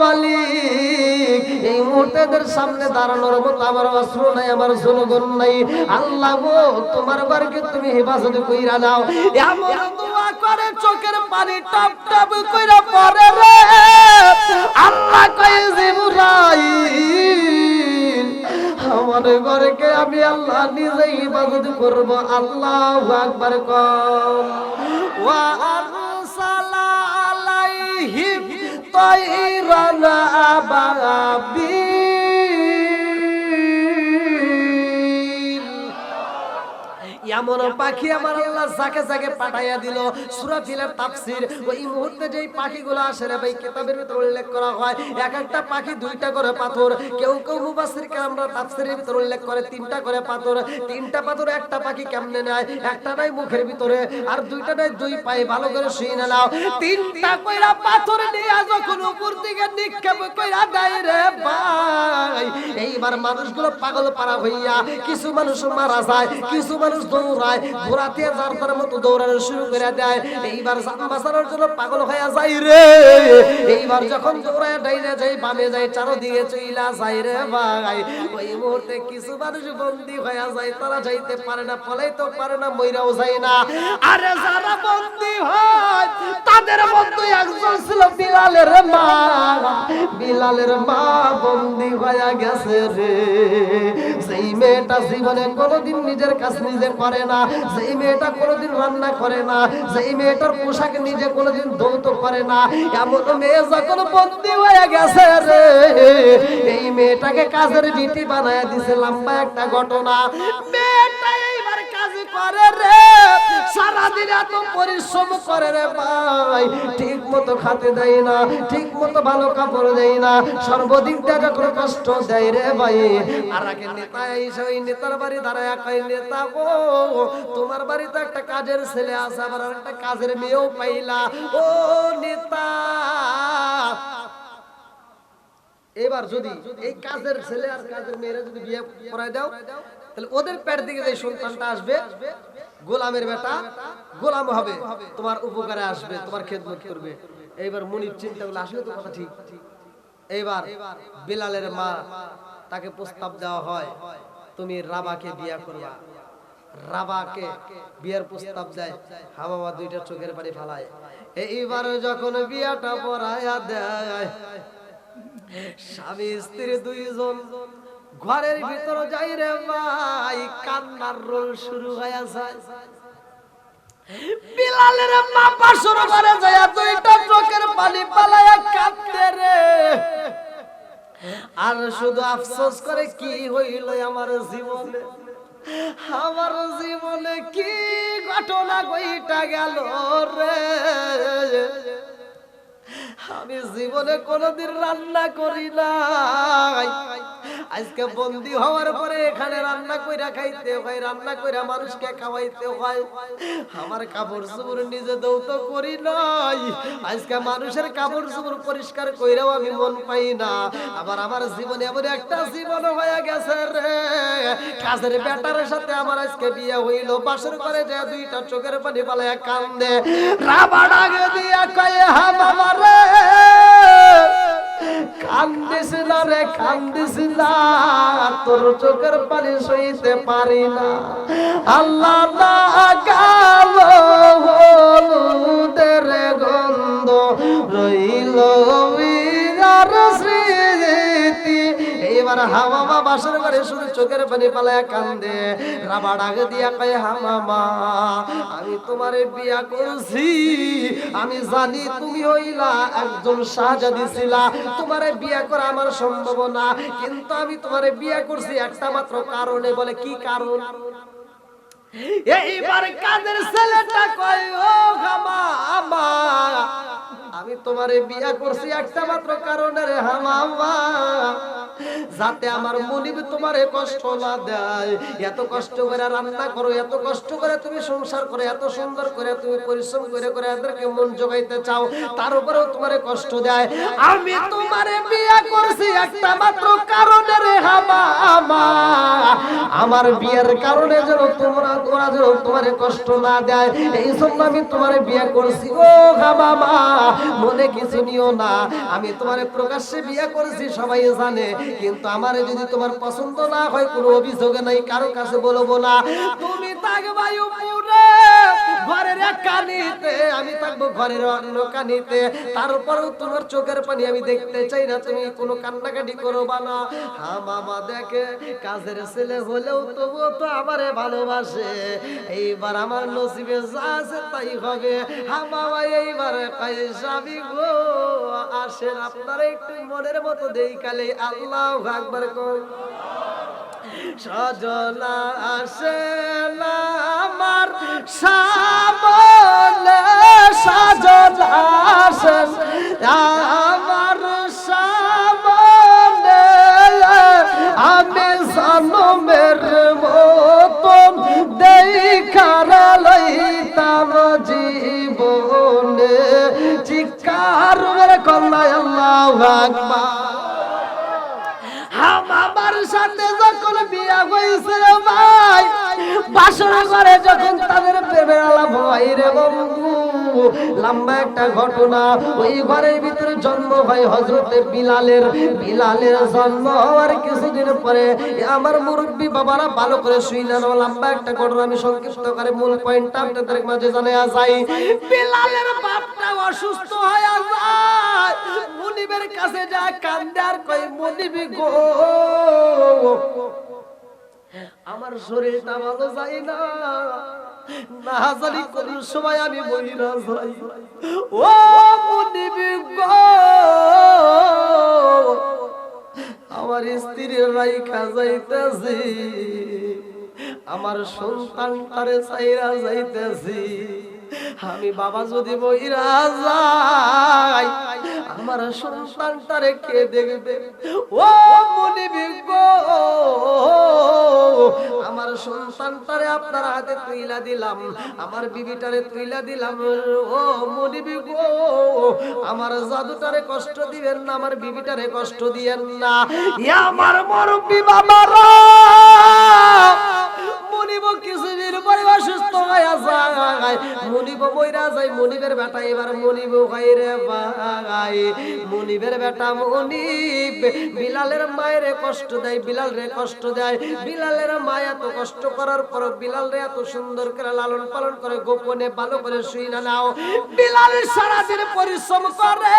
মালিক। এই মুহূর্তেদের সামনে দাঁড়ানোর মতো আমার অস্ত্র নাই, আমার জনগণ নাই। আল্লাহ গো তোমার ঘরকে তুমি হেফাজত কইরা নাও। এমন দোয়া করে চোখের পানি টপ টপ কইরা পড়ে রে। আল্লাহ কয় জিবরাইল আমার ঘরকে আমি আল্লাহ নিজেই হেফাজত করব। আল্লাহু আকবার কম ওয়া আরসালা আলাইহিম তাইরান আবাবিল। এমন পাখি আমার আল্লাহ যাকে যাকে পাঠাইয়া দিল। সূরা ফিলের তাফসীর ওই মুহূর্তে যেই পাখিগুলো আসে রে ভাই কিতাবের ভিতর উল্লেখ করা হয় এক একটা পাখি দুইটা করে পাথর। কেউ কেউ মুফাসসির কেরামরা তাফসীরের ভিতর উল্লেখ করে তিনটা করে পাথর। তিনটা পাথর একটা পাখি কেমনে নেয়? একটা নাই মুখের ভিতরে আর দুইটা নাই দুই পায়ে, ভালো করে শুনে নাও। তিনটা কইরা পাথর নিয়ে যখন উপর দিকে নিক্ষেপ কইরা দেয় রে ভাই, এইবার মানুষগুলো পাগল পারা হইয়া কিছু মানুষ মারা যায়, কিছু মানুষ দৌড়ায়, ঘোড়াতে যার তার মতো দৌড়ানো শুরু করে দেয়। এইবার জান বাঁচানোর জন্য পাগল হয়ে যায় রে। এইবার যখন দৌড়ায় ডাইনে যায় বামে যায় চারদিকে চইলা যায় রে ভাই, ওই মুহূর্তে কিছু মানুষ বন্দী হয়ে যায়, তারা যাইতে পারে না, পলাইতে পারে না, মইরাও যায় না। আরে যারা বন্দী হয় তাদের মধ্যে একজন ছিল বিলালের মা। বিলালের মা বন্দী হয়ে গেছে রে। সেই মেয়েটা জীবনে কোনোদিন নিজের কাজ নিজে করে না, সেই মেয়েটা কোনোদিন রান্না করে না, সেই মেয়েটার পোশাক নিজে কোনোদিন ধৌত করে না। এমন মেয়ে যখন বন্দী হয়ে গেছে রে, এই মেয়েটাকে কাজের বিটি বানায় দিছে। লম্বা একটা ঘটনা। মেয়েটা এইবার কাজ করে রে, সারাদিন এত পরিশ্রম করে রে ভাই, ঠিক মতো খাতে দেয় না, ঠিক মতো ভালো কাপড় দেয় না, সর্বদিক দিয়ে যখন কষ্ট দেয় রে ভাই। আর আগে নেতা এসে ওই নেতার বাড়ি দাঁড়ায় কয় নেতা গো তোমার বাড়িতে একটা কাজের ছেলে আছে, আবার একটা কাজের মেয়েও পাইলা ও নেতা। এবার যদি এই কাজের ছেলে আর কাজের মেয়েরা যদি বিয়ে করায় দাও, তাহলে ওদের পেট দিকে যে সন্তানটা আসবে গোলামের বেটা গোলাম হবে, তোমার উপকারে আসবে, তোমার খেদমত করবে। এইবার মুনির চিন্তা করলে আসলে তো কথা ঠিক। এইবার বিলালের মা তাকে প্রস্তাব দেওয়া হয় তুমি রাবাকে বিয়ে করবা। রাবাকে বিয়ের প্রস্তাব দেয়। হা বাবা দুইটা চোখের পানি ফালায়। এইবার যখন বিয়াটা পড়ায়া দেয়, স্বামী স্ত্রী দুইজন ঘরের ভিতর যাই রে ভাই, কান্নার রোল শুরু হয়ে যায়। বিলালের মা পাশর ঘরে যায় দুইটা চোখের পানি পালায়া কাঁদতে রে। আর শুধু আফসোস করে কি হইল আমার জীবনে, আমার জীবনে কি ঘটনা ঘইটা গেল রে। আমি জীবনে কোনোদিন রান্না করি নাই, আজকে বন্দী হওয়ার পরে এখানে রান্না কইরা খাইতে হয়, রান্না কইরা মানুষকে খাওয়াইতে হয়। আমার কাপড় চোপড় নিজে দৌত করি নাই, আজকে মানুষের কাপড় চোপড় পরিষ্কার কইরাও আমি মন পাই না। আবার আমার জীবনে এমন একটা জীবন হয়ে গেছে রে, কাজের বেটার সাথে আমার আজকে বিয়ে হইল। বাসর করে যে দুইটা চোখের পানি পালায়া কান্দে। রাবা ডাকে দিয়া কয়ে হা বাবা রে কান্দিস না রে কান্দিস না, তোর চোখের পানি সইতে পারি না। আল্লাহ লাগালো হলুদের গন্ধ রইল আর স্মৃতি। এবার হামামা বাসর করে শুধু চোখের পানি পালায় কান্দে, রাবা ডাক দিয়া কয় হামামা আমি তোমারে বিয়া করছি, আমি জানি তুমি হইলা একজন শাহজাদি ছিলা, তোমারে বিয়া করা আমার সম্ভব না, কিন্তু আমি তোমারে বিয়া করছি একটা মাত্র কারণে। বলে কি কারণ? এইবার কাদের ছেলেটা কয় ও হামামা আমি তোমারে বিয়া করছি একটা মাত্র কারণে রে হামামা, যাতে আমার মনিব তোমারে কষ্ট না দেয়। এত কষ্ট করে রান্না করো, এত কষ্ট করে তুমি সংসার করে, এত সুন্দর করে তুমি পরিশ্রম করে করে এদেরকে মন জোগাইতে চাও, তার উপরেও তোমারে কষ্ট দেয়। আমি তোমারে বিয়া করছি একটা মাত্র কারণে রে হামামা, আমার বিয়ের কারণে যেন তোমরা যেন তোমারে কষ্ট না দেয়, এই জন্য আমি তোমারে বিয়া করছি। ও হামামা মনে কিছু নিও না, আমি তোমারে প্রকাশ্যে বিয়া করেছি সবাই জানে, কিন্তু আমারে যদি তোমার পছন্দ না হয় কোনো অভিযোগ নাই, কারো কাছে বলবো না। তুমি থাকবা উপরে ঘরের এক কানিতে, আমি থাকবো ঘরের অন্য কানিতে, তারপরেও তোমার চোখের পানি আমি দেখতে চাই না, তুমি কোনো কান্নাকাটি করবা না। হামামা দেখে কাজের ছেলে হলেও তবুও তো আমারে ভালোবাসে, এইবার আমার নসিবে যা আছে তাই হবে। হামামা এইবার স্বামী গো আসেন আপনারা একটু মনের মতো দেই কালে আল্লাহু আকবার কই। সজনা আসেন আমার সামনে, সজনা আসেন আমার সামনে, আমি জন্মের মতন দেখার লইতাম জীবনে। চিৎকার মেরে কল্লায় আল্লাহু আকবার। আমার সাথে যখন বিয়া হয়েছে ভাই, বাসর ঘরে যখন তাদের প্রেমের আলাপ হয় রে বন্ধু, লম্বা একটা ঘটনা। ওই ঘরের ভিতরে জন্ম হয় হযরতে বিলালের। বিলালের জন্ম হওয়ার কিছুদিন পরে আমার মুরব্বী বাবারা ভালো করে শুইলেন, লম্বা একটা ঘটনা আমি সংক্ষিপ্ত করে মূল পয়েন্টটা আপনাদের মাঝে জানায়া যাই। বিলালের বাপটা অসুস্থ হয়ে যায়, মুনিবের কাছে যা কান্দে আর কই মুনিবি গো আমার শরীরটা ভালো যায় না, না জানি কোন সময় আমি মহিলা যাই। ও মুনিবি গো আমার স্ত্রীর রাইখা যাইতেছি, আমার সন্তানটারে চাইরা যাইতেছি, আমি বাবা যদি মহিলা যাই আমার সন্তানটারে কে দেখবে? ও মুনিবি গো আমার সন্তানটারে আপনার হাতে তুইলা দিলাম, আমার বিবিটারে তুইলা দিলাম। ও মুনিবি গো আমার জাদুটারে কষ্ট দিবেন না, আমার বিবিটারে কষ্ট দিয়েন না। আমার মুরব্বি বাবারা মুনিব কিছুদিন পরে অসুস্থ হয়ে যায়, মুনিব মইরা যায়। মুনিবের বেটা এবার মুনিব হয় রে ভাই, মুনিবের বেটা মুনিব বিলালের মায়ের কষ্ট দেয়, বিলাল রে কষ্ট দেয়। বিলালের মা এত কষ্ট করার পর বিলাল রে এত সুন্দর করে লালন পালন করে, গোপনে ভালো করে শুই না নাও। বিলাল সারাদিন পরিশ্রম করে,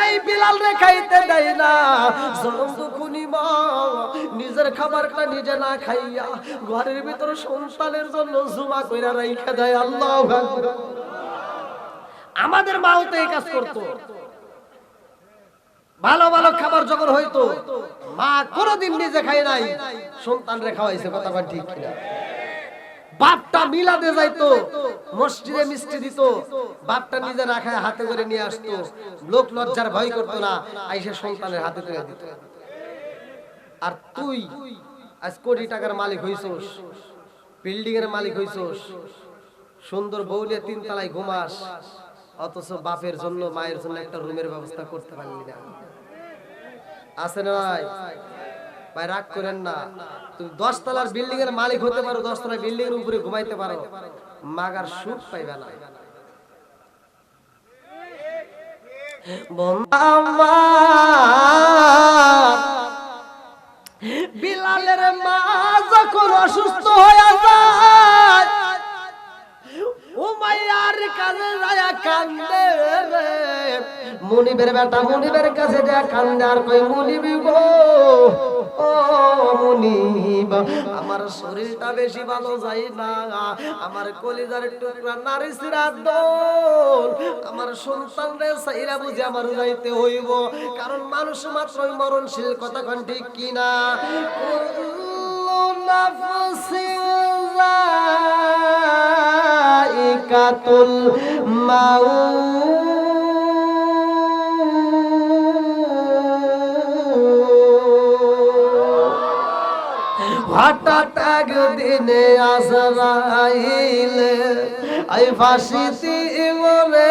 এই বিলাল রে খাইতে দেয় না। জনম দুখুনি মা নিজের খাবারটা নিজে না খাইয়া ঘরের ভিতরে সন্তানের জন্য জুমা কইরা রাইখা দেয়। আল্লাহু আকবার। আমাদের মাও তো এই কাজ করতো, ভালো ভালো খাবার যখন হইতো মা কোনদিন নিজে খায় নাই, সন্তান রে খাওয়াইছে। কথা বল ঠিক কিনা? বাপটা মিলাদে যাইতো, মসজিদে মিষ্টি দিত, বাপটা নিজে না খায় হাতে করে নিয়ে আসতো, লোক লজ্জার ভয় করতো না, আইসা সন্তানের হাতে তুলে দিত। আর তুই আজ কোটি টাকার মালিক হইছস, বিল্ডিং এর মালিক হইছস, সুন্দর বউ নিয়ে 3 তলায় ঘুমাস, অথচ বাপের জন্য মায়ের জন্য একটা রুমের ব্যবস্থা করতে পারলি না। আছে না ভাই? ভাই রাগ করেন না, তুমি 10 তলার বিল্ডিং এর মালিক হতে পারো, 10 তলার বিল্ডিং এর উপরে ঘুমাইতে পারো, মাগার সুখ পাইবে না। বিলালের মা যখন অসুস্থ হয়ে যায়, উমাইয়ার কাছে যায় কান্দে রে। মুনিবের বেটা মুনিবের কাছে যায় কান্দে আর কই, মুনিব গো ও মুনিব, আমার শরীরটা বেশি ভালো যায় না, আমার কলিজার টুকরা নারী সিরাত দোল, আমার সন্তান রে সাইরা বুঝে আমার যাইতে হইব, কারণ মানুষ মাত্রই মরণশীল, কথা কোন ঠিক কিনা? কুল্লু নাফসিন যায়িকাতুল মাউত, হঠাৎ একদিনে আজরাইল এই ফাঁসি দিবরে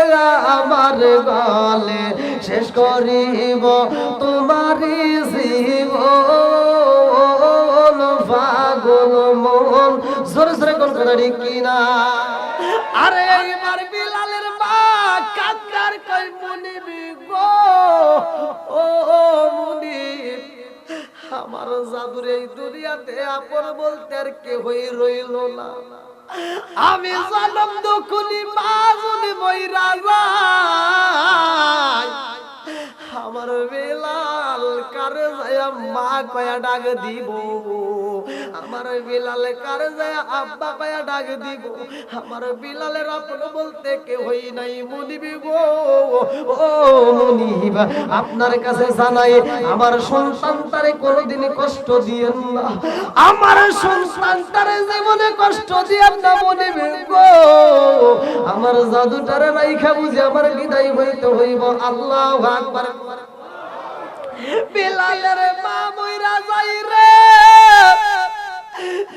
আমার গলে, শেষ করিব তোমারি জীবন, পাগল মন। জোরে জোরে কোন কথা ঠিক কিনা? আরে এইবার বিলালের মা কান্দার কই, মুনিব গো ও মুনিব, আমার জাদুর এই দুনিয়াতে আপন বলতে আর কেউই রইল না, আমি জনম দুখুনি মা যদি মইরা যায়, আমার বিলাল কারে যায় মা কয়া ডাক দিব, আমার বিলাল কারে যায় আব্বা কয়া ডাক দিব, আমার বিলালের আপন বলতে কেউই নাই। মুনিব গো ও মুনিব, আপনার কাছে জানাই আমার সন্তানটারে কোনোদিন কষ্ট দিয়েন না, আমার সন্তানটারে জীবনে কষ্ট দিয়েন না মুনিব গো, আমার জাদুটারে রাইখা বুঝে আমার বিদায় হইতে হইব। আল্লাহু আকবার। বিলালের মা মইরা যাই রে,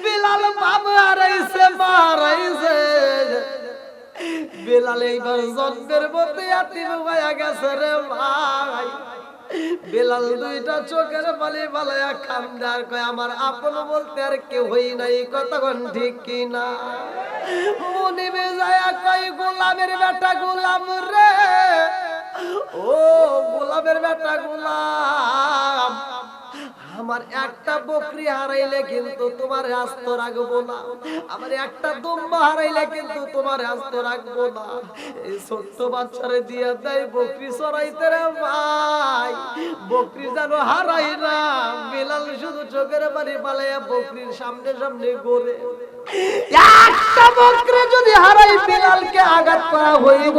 বিলাল বাবা হারাইছে মা হারাইছে, বিলাল এইবার জন্মের মধ্যে ইয়াতিম হয়ে গেছে রে ভাই। বিলাল দুইটা চোখের পানি বালায়া কান্দার কয়, আমার আপন বলতে আর কেউ হই নাই, কতক্ষণ ঠিক কিনা? মুনিবে যায় কয়, গোলামের বেটা গোলাম রে, ও গোলামের বেটা গোলাম, আমার একটা বকরি হারাইলে কিন্তু তোমার আস্ত রাখবো না, আমার একটা দুম্বা হারাইলে কিন্তু তোমার আস্ত রাখবো না। এই ছোট্ট বাচ্চারে দিয়ে দেয় বকরি চড়াইতে রে ভাই, বকরি যেন হারাই না। বিলাল শুধু চোখের পানি পালাইয়া বকরির সামনে সামনে ঘুরে, একটা বকরি যদি হারাই বিলালকে আঘাত করা হইব।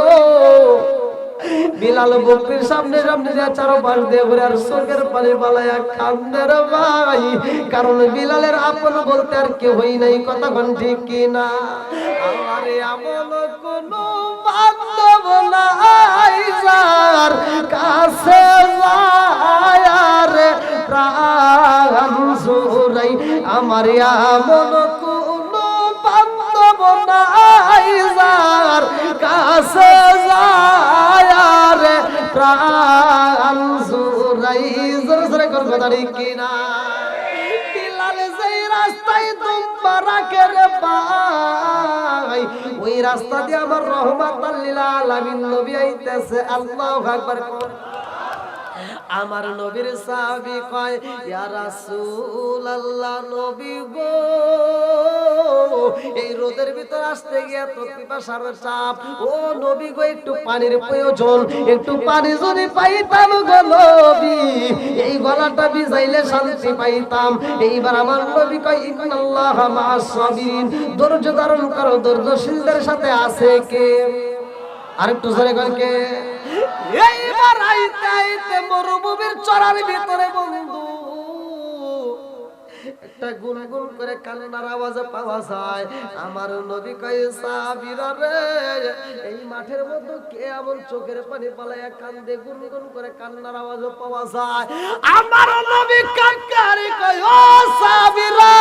বিলাল বকরির সামনে সামনে যা চারপাশ দিয়ে ঘুরে আর চোখের পানি পালাইয়া কান্দে রে ভাই, কারণ বিলালের আপন বলতে আর কেউ হই নাই, কথা কোন ঠিক কিনা? আমারে আমল কোনো বান্ধব নাই যার কাছে যায় রে প্রাণ জুড়াই, আমারে আমল কোনো বান্ধব নাই যার কাছে যায় রে প্রাণ জুড়াই। জোরে জোরে কোন কথা ঠিক কিনা? বিলাল যেই রাস্তায় দুম্বা রাখে রে ভাই, ওই রাস্তা দিয়ে আমার রহমাতাল লিল আলামিন নবী আইতেছে। আল্লাহু আকবার। আমার নবীর সাহাবী কয়, ইয়া রাসূলুল্লাহ, নবী গো, এই রোদের ভিতর আসতে গিয়া তো পিপাসার চাপ, ও নবী গো একটু পানির প্রয়োজন, একটু পানি যদি পাইতাম গো নবী, এই গলাটা ভিজাইলে শান্তি পাইতাম। এইবার আমার নবী কয়, ইন্নাল্লাহা মা'আস সাবিরিন, ধৈর্য ধারণ করো, ধৈর্যশীলদের সাথে আছে কে? আরেকটু জোরে কর কে? এইবার আইতে আইতে মরুভূমির চড়ার ভিতরে বন্ধু একটা গুনগুন করে কান্নার আওয়াজ পাওয়া যায়। আমার নবী কয়, সাহাবীরা রে, এই মাঠের মধ্যে কে এমন চোখের পানি পালাইয়া কান্দে, গুনগুন করে কান্নার আওয়াজ পাওয়া যায়। আমার নবী কান্নারে কয়, ও সাহাবীরা,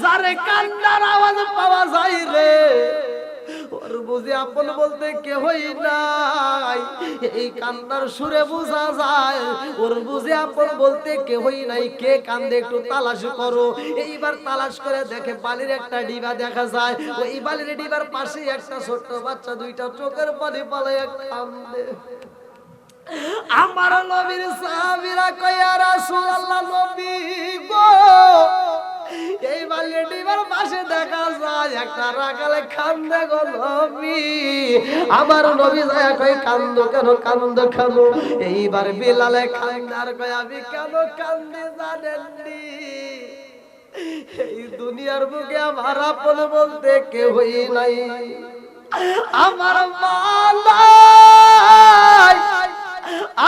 যারে কান্নার আওয়াজ পাওয়া যায় রে, ওর বুঝি আপন বলতে কেউই নাই। এই কান্নার সুরে বোঝা যায় ওর বুঝি আপন বলতে কেউই নাই। কে কান্দে একটু তালাশ করো। এইবার তালাশ করে দেখে বালির একটা ডিবা দেখা যায়। ওই বালির ডিবার পাশে একটা ছোট্ট বাচ্চা দুইটা চোখের পানি পালাইয়া কান্দে। আমার নবীর সাহাবীরা কয় ইয়া রাসূলুল্লাহ নবী গো এই বালিটির পাশে দেখা যায় একটা রাখালে কান্দে গো নবী। আমার নবী যায় কয় কান্দো কেন কান্দো কেন? এইবার বিলালে কান্দার কয় আমি কেন কান্দি জানেননি? এই দুনিয়ার বুকে আমার আপন বলতে কেউই নাই, আমার মা নাই,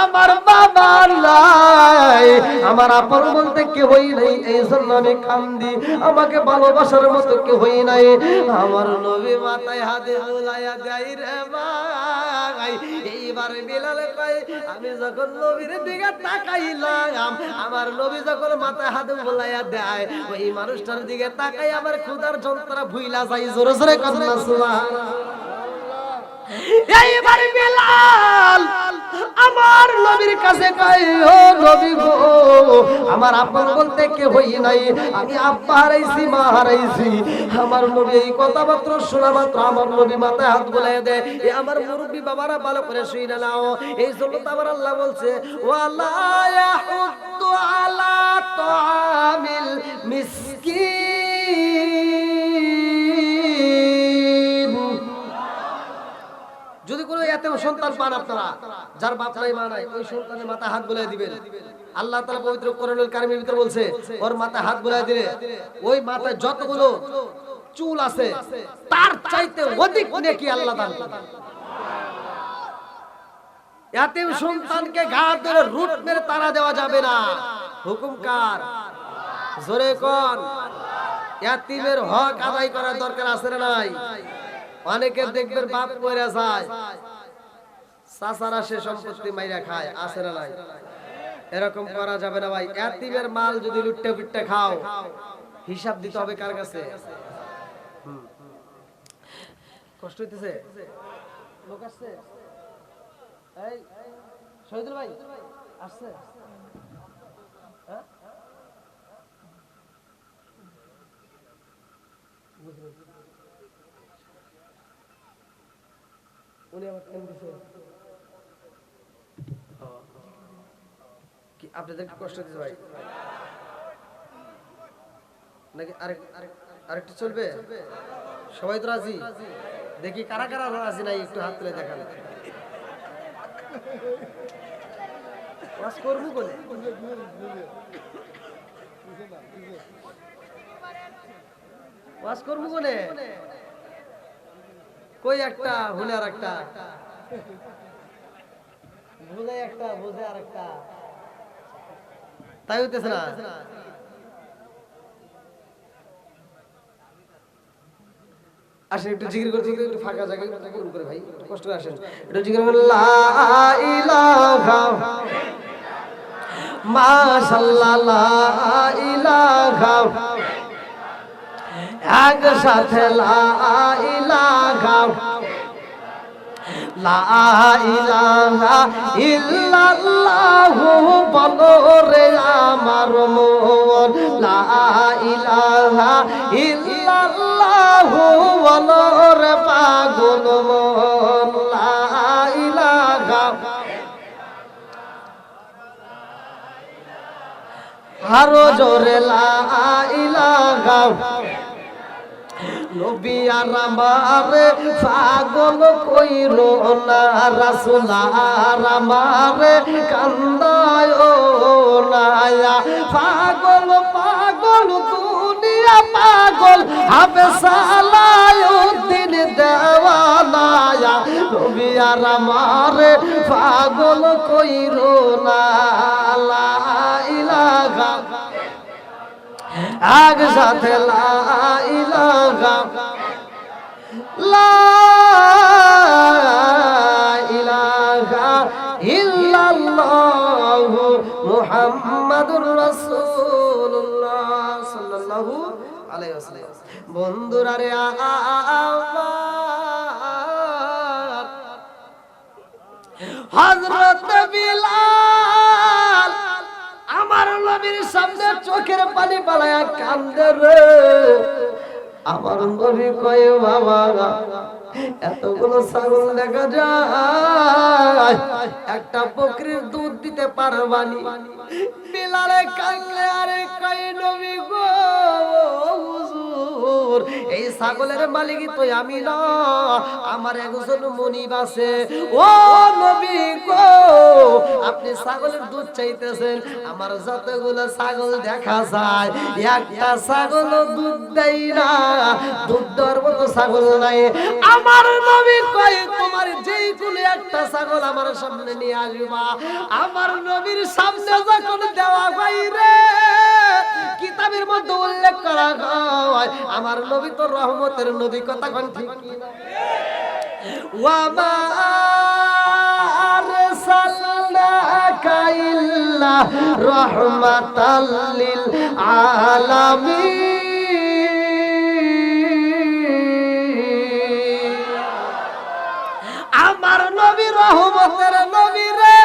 আমার বাবা নাই, আমার আপন বলতে কেউই নাই, এই জন্য আমি কান্দি। আমাকে ভালোবাসার মতো কেউই নাই। আমার নবী মাথায় হাতে বুলাইয়া দেয় রে ভাই। এইবার বিলাল কয় আমি যখন নবীর দিকে তাকাইলাম, আমার নবী যখন মাথায় হাতে বুলাইয়া দেয় ওই মানুষটার দিকে তাকাই আমার ক্ষুধার যন্ত্রণা ভুইলা যাই। জোরে জোরে কন্যা সুবহানাল্লাহ। এইবার বিলাল আমার নবীর কাছে কয় ও নবী গো আমার আপন বলতে কেউই নাই, আমি আব্বা হারাইছি মা হারাইছি। আমার নবী এই কথা মাত্র শোনা মাত্র আমার নবী মাথায় হাত বুলাইয়া দেয়। এ আমার মুরব্বী বাবারা ভালো করে শুনে নাও। এই জন্য তো আমার আল্লাহ বলছে ওয়ালা ইয়াহুদ্দু আলা তাআমিল মিসকিন। যদি কোনো এত সন্তান পান আপনারা যার বাপ নাই মা নাই, ওই সন্তানের মাথায় হাত বুলাইয়া দিবেন। আল্লাহ তাআলা পবিত্র কোরআনুল কারীমের ভিতরে বলছে ওর মাথায় হাত বুলাইয়া দিলে ওই মাথায় যতগুলো চুল আছে তার চাইতে অধিক নেকি আল্লাহ দান করবেন। এতিম সন্তানকে ঘাট ধরে রুট মেরে তাড়া দেওয়া যাবে না। হুকুম কার? জোরে কোন? এতিমের হক আদায় করার দরকার আছে না নাই? অনেকে দেখবেন বাপ মরে যায়, চাচারা সে সম্পত্তি মাইরা খায়, আছে না নাই? এরকম করা যাবে না ভাই। এতিমের মাল যদি লুটে পিটে খাও হিসাব দিতে হবে কার কাছে? কষ্ট হইতেছে? লোক আসছে? এই শহীদুল ভাই আসছে? হ্যাঁ উনি আবার কেন দিছে? কি আপনাদের কষ্ট দিতে ভাই নাকি আরেকটু চলবে? সবাই তো রাজি? দেখি কারা কারা রাজি নাই একটু হাত তুলে দেখান। ওয়াজ করবো কোনে? ওয়াজ করবো কোনে? কই একটা হুলে আর একটা বুঝে, একটা বুঝে আর একটা তাই হইতেছে না। আসেন একটু জিকির করতে, একটু ফাঁকা জায়গায় করে ভাই, একটু কষ্ট করে আসেন, একটু জিকির করেন লা ইলাহা মাশাআল্লাহ লা ইলাহা একসাথে লা ইলাহা লা ইলাহা ইল্লাল্লাহু বলো রে আমার মন, লা ইলাহা ইল্লাল্লাহু বলো রে পাগল মন, লা ইলাহা আরো জোরে লা ইলাহা। নবী আর আমারে পাগল কইরো না, রাসূল আর আমারে কান্দায় না, পাগল পাগল দুনিয়া পাগল হবে সালাউদ্দিন দেওয়ানা। নবী আর আমারে পাগল কইরো না, লা ইলাহা একসাথে লা ইলাহা লা ইলাহা ইল্লাল্লাহু মুহাম্মাদুর রাসূলুল্লাহ সাল্লাল্লাহু আলাইহি ওয়াসাল্লাম। বন্ধুরা রে আমার হযরত বিলাল আমার নবীর সামনে চোখের পানি পালায়া কান্দে রে। আমার নবী কয় বাবা এতগুলো ছাগল দেখা যায় একটা বকরির দুধ দিতে পারবানি বিলালে কাঁদলে আরে কয় নবী গো হুজুর এই ছাগলের মালিক তো আমি না আমার একজন মনিব আছে ও নবী গো আপনি ছাগলের দুধ চাইতেছেন আমার যতগুলো ছাগল দেখা যায় একটা ছাগল দুধ দেয় না দুধ দেওয়ার মতো ছাগল নাই আমার নবী কয় তোমার যেই কোনো একটা ছাগল আমার সামনে নিয়ে আসবা আমার নবীর সামনে যখন দেওয়া বাইরে কিতাবের মধ্যে উল্লেখ করা হয় আমার নবী তো রহমতের নবী কথা কোন ঠিক কি না ওয়া মা আরসালনাকা ইল্লা রাহমাতাল লিল আলামিন আমার নবী রহমতের নবী রে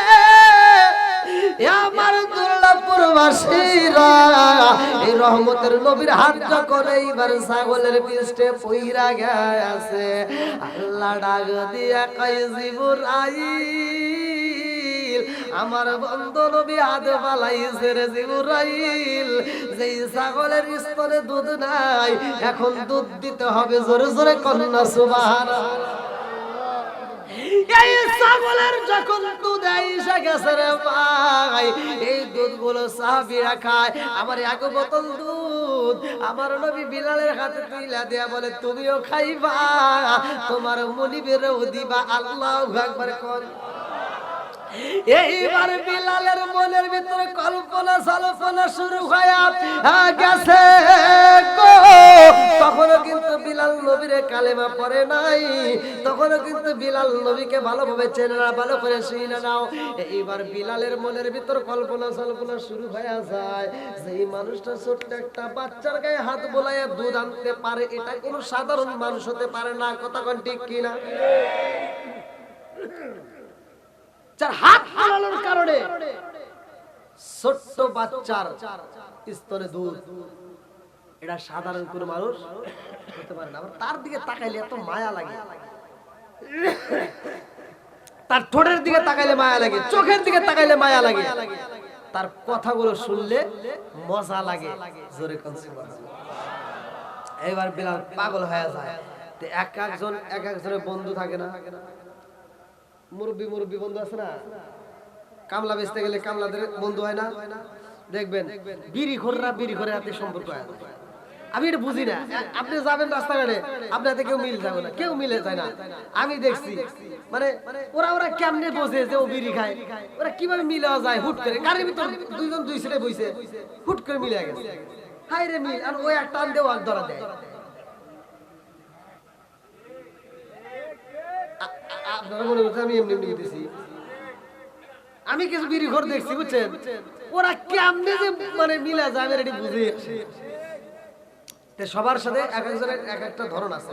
আমার দুর্লভপুর বাসীরা এই রহমতের নবীর হাত যখন এইবার ছাগলের পৃষ্ঠে পইরা গেছে আল্লাহ ডাক দিয়া কয় জিবরাইল আমার বন্ধু নবী হাত ফালাইছে রে জিবরাইল যেই ছাগলের স্তনে দুধ নাই এখন দুধ দিতে হবে জোরে জোরে কন্যা সুবহানাল্লাহ এই ছাগলের যখন দুধ আইসা গেছে রে ভাই এই দুধগুলো সাহাবীরা খায় আমার এক বোতল দুধ আমার নবী বিলালের হাতে তুইলা দেয়া বলে তুমিও খাইবা তোমার মনিবেরও দিবা আল্লাহু আকবার কর এইবার বিলালের মনের ভিতরে কল্পনা সালফনা শুরু হয়ে গেছে তখনও কিন্তু বিলাল নবীর কালেমা পড়ে নাই তখনও কিন্তু বিলাল নবীকে ভালোভাবে চেনে না ভালো করে চিনে নাও এইবার বিলালের মনের ভিতর কল্পনা সালফনা শুরু হয়ে যায় যে এই মানুষটা ছোট্ট একটা বাচ্চার গায়ে হাত বোলাইয়া দুধ আনতে পারে এটা কোনো সাধারণ মানুষ হতে পারে না কথা কোন ঠিক কিনা যার হাত ফলানোর কারণে ছোট্ট বাচ্চার স্তনে দুধ এটা সাধারণ কোনো মানুষ হতে পারে না আবার তার দিকে তাকাইলে এত মায়া লাগে তার ঠোঁটের দিকে তাকাইলে মায়া লাগে চোখের দিকে তাকাইলে মায়া লাগে তার কথাগুলো শুনলে মজা লাগে জোরে কোন সুবহানাল্লাহ এবার বিলাল পাগল হয়ে যায় তো এক একজনের বন্ধু থাকে না মুরব্বি বন্ধু আছে না কামলা বেচতে গেলে কামলাদের বন্ধু হয় না দেখবেন বিড়ি ঘরের হাতে সম্পর্ক হয় আমি এটা বুঝি না আপনি যাবেন রাস্তাঘাটে আপনাদের কেউ মিল যাবে না কেউ মিলে যায় না আমি দেখছি মানে ওরা কেমনে বোঝে যে ও বিড়ি খায় ওরা কিভাবে মিলে যায় হুট করে গাড়ির ভিতর দুইজন দুই সাইডে বইছে হুট করে মিলে গেছে হাই রে মিল আর ওই একটা টান দেও আর ধরা দেয় আপনারা মনে করছেন আমি এমনি দিতেছি আমি কিছু বিড়ি ঘর দেখছি বুঝছেন ওরা কেমনে যে মানে মিলা যায় আমি এটি বুঝি সবার সাথে এক একজনের এক একটা ধরন আছে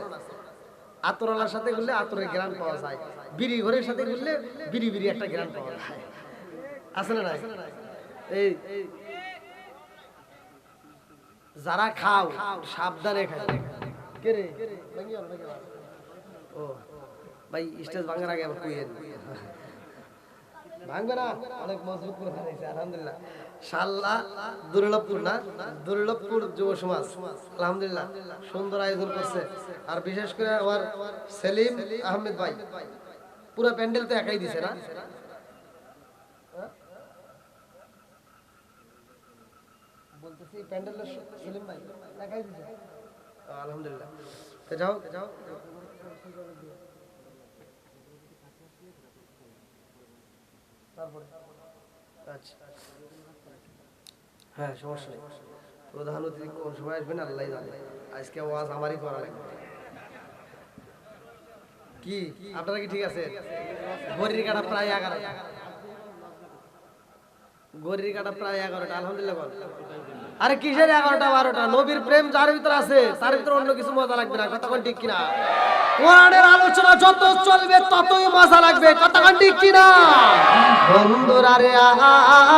আতরওয়ালার সাথে ঘুরলে আতরের গ্রান পাওয়া যায় বিড়ি ঘরের সাথে ঘুরলে বিড়ি বিড়ি একটা গ্রান পাওয়া যায় আছে না নাই এই যারা খাও সাবধানে খাও কে রে ও ভাই স্টেজ ভাঙার আগে আবার কইেন ভাঙবে না অনেক মজবুত করে বানাইছে আলহামদুলিল্লাহ শাল্লাহ দুর্লভপুর না দুর্লভপুর যুব সমাজ আলহামদুলিল্লাহ সুন্দর আয়োজন করছে আর বিশেষ করে আমার সেলিম আহমেদ ভাই পুরো প্যান্ডেল তো একাই দিছে না বলতেছি প্যান্ডেল সেলিম ভাই একাই দিছে আলহামদুলিল্লাহ তো যাও আচ্ছা হ্যাঁ সমস্যা নেই প্রধান অতিথি কোন সময় আসবেন আল্লাহ জানে আজকে ওয়াজ আমারই করা লাগবে কি আপনারা কি ঠিক আছে গরির কাটা প্রায় 11টা গরির কাটা প্রায় 11টা আলহামদুলিল্লাহ বল আরে কিসের 11টা 12টা নবীর প্রেম যার ভিতর আছে তার ভিতর অন্য কিছু মজা লাগবে না কথা কোন ঠিক কিনা কোরআনের আলোচনা যত চলবে ততই মজা লাগবে কথা কোন ঠিক কিনা বন্ধুরা রে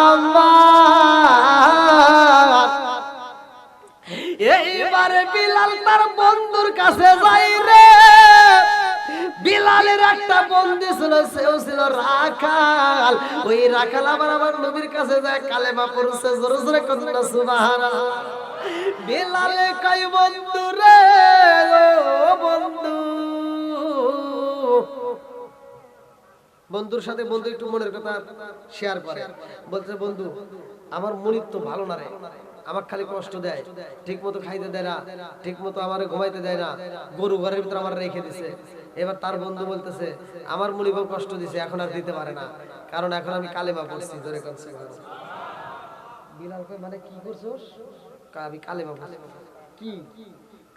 আমার এইবারে বিলাল তার বন্ধুর কাছে যাই রে। বিলালের একটা বন্ধু ছিল, সেও ছিল রাখাল। ওই রাখাল আবার আমার নবীর কাছে যায়, কালেমা পড়ছে, জোরে জোরে কন্যা সুবহানাল্লাহ। বিলালে কই বন্ধু রে, ও বন্ধু। বন্ধুর সাথে বন্ধু একটু মনের কথা শেয়ার করে, বলছে বন্ধু আমার মনির তো ভালো না রে, আমাকে খালি কষ্ট দেয়, ঠিক মতো খাইতে দেয় না, ঠিক মতো আমার ঘুমাইতে দেয় না, গরু ঘরের ভিতরে আমার রেখে দিছে। এবার তার বন্ধু বলতেছে আমার মনিব কষ্ট দিছে, এখন আর দিতে পারে না, কারণ এখন আমি কালেমা পড়ছি। ধরে করছে বিলাল কই মানে কি করছস? আমি কালেমা পড়ছি। কি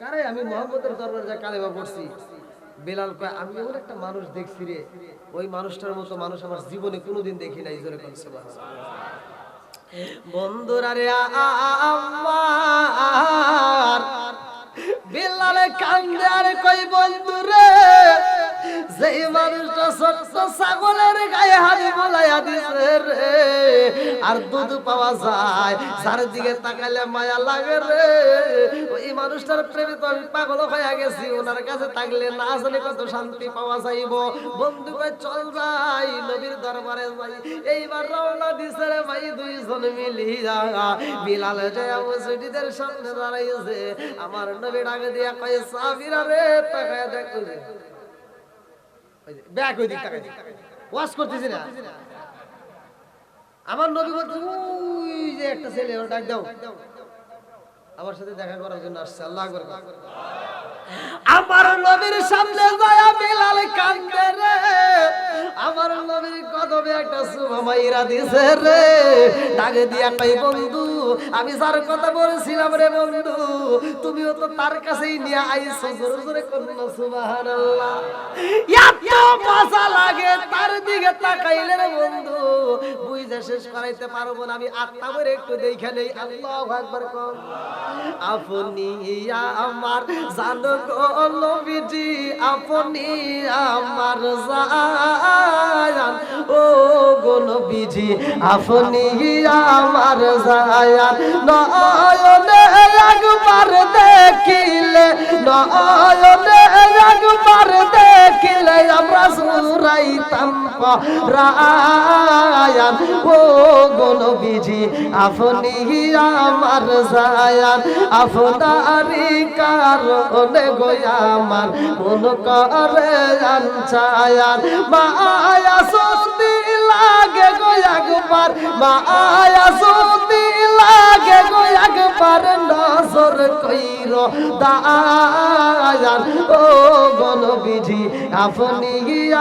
কারে? আমি মুহাম্মদের দরবারে যা কালেমা পড়ছি। বেলাল কয় আমি এমন একটা মানুষ দেখছি রে, ওই মানুষটার মতো মানুষ আমার জীবনে কোনোদিন দেখি নাই। জোরে কোন সুবহানাল্লাহ। বন্ধুরা রে আমার বেলালে কান্দে আর কই বন্ধু রে, যেই মানুষটা ছোট্ট ছাগলের গায়ে হাত বোলাইয়া দিছে রে, আর দুধ পাওয়া যায়, চারিদিকে তাকাইলে মায়া লাগে রে, ওই মানুষটার প্রেমে তো আমি পাগল হয়ে গেছি। ওনার কাছে থাকলে না জানি কত শান্তি পাওয়া যাইব। বন্ধু কই চল যাই নবীর দরবারে যাই। এইবার রওনা দিছে রে ভাই দুইজন মিলিয়া। বিলাল যায় মসজিদের সামনে দাঁড়াইছে, আমার নবী ডাকে দিয়া কয় সাহাবীরা রে তাকায় দেখো, ব্যাক ওই দিক তাকায় ওয়াজ করতেছি না। আমার নবী বলতে ওই যে একটা ছেলে, ওর ডাক দাও, আমার সাথে দেখা করার জন্য আসছে। আল্লাহু আকবার। আমার নবীর সামনে যায় বিলাল কান্দে রে, আমার নবীর কদমে একটা সুমা মাইরা দিছে রে। ডাকে দিয়া কই বন্ধু আমি যার কথা বলছিলাম রে বন্ধু, তুমিও তো তার কাছেই নিয়ে আইছো। জোরে জোরে কন্যা সুবহানাল্লাহ। এত মজা লাগে তার দিকে তাকাইলে রে বন্ধু, বুঝে শেষ করাইতে পারবো না। আমি আত্মা ভরে একটু দেখে নেই। আল্লাহু আকবার কোন। আপনি আমার জানো গো নবীজি, আপনি আমার জান, ও গো নবীজি আপনি আমার জান। নয়নে একবার দেখিলে, নয়নে একবার দেখিলে আমরা সুরাইতাম পরায়ান, ও গো নবীজি আপনি আমার জান। আপনারই কারণে গো আমার মন করে আনছায়ান। মায়া সুতি লাগে গো একবার, মায়া সুতি লাগে গো একবার, নজর কইর দায়ান, ও গো নবীজি আপনি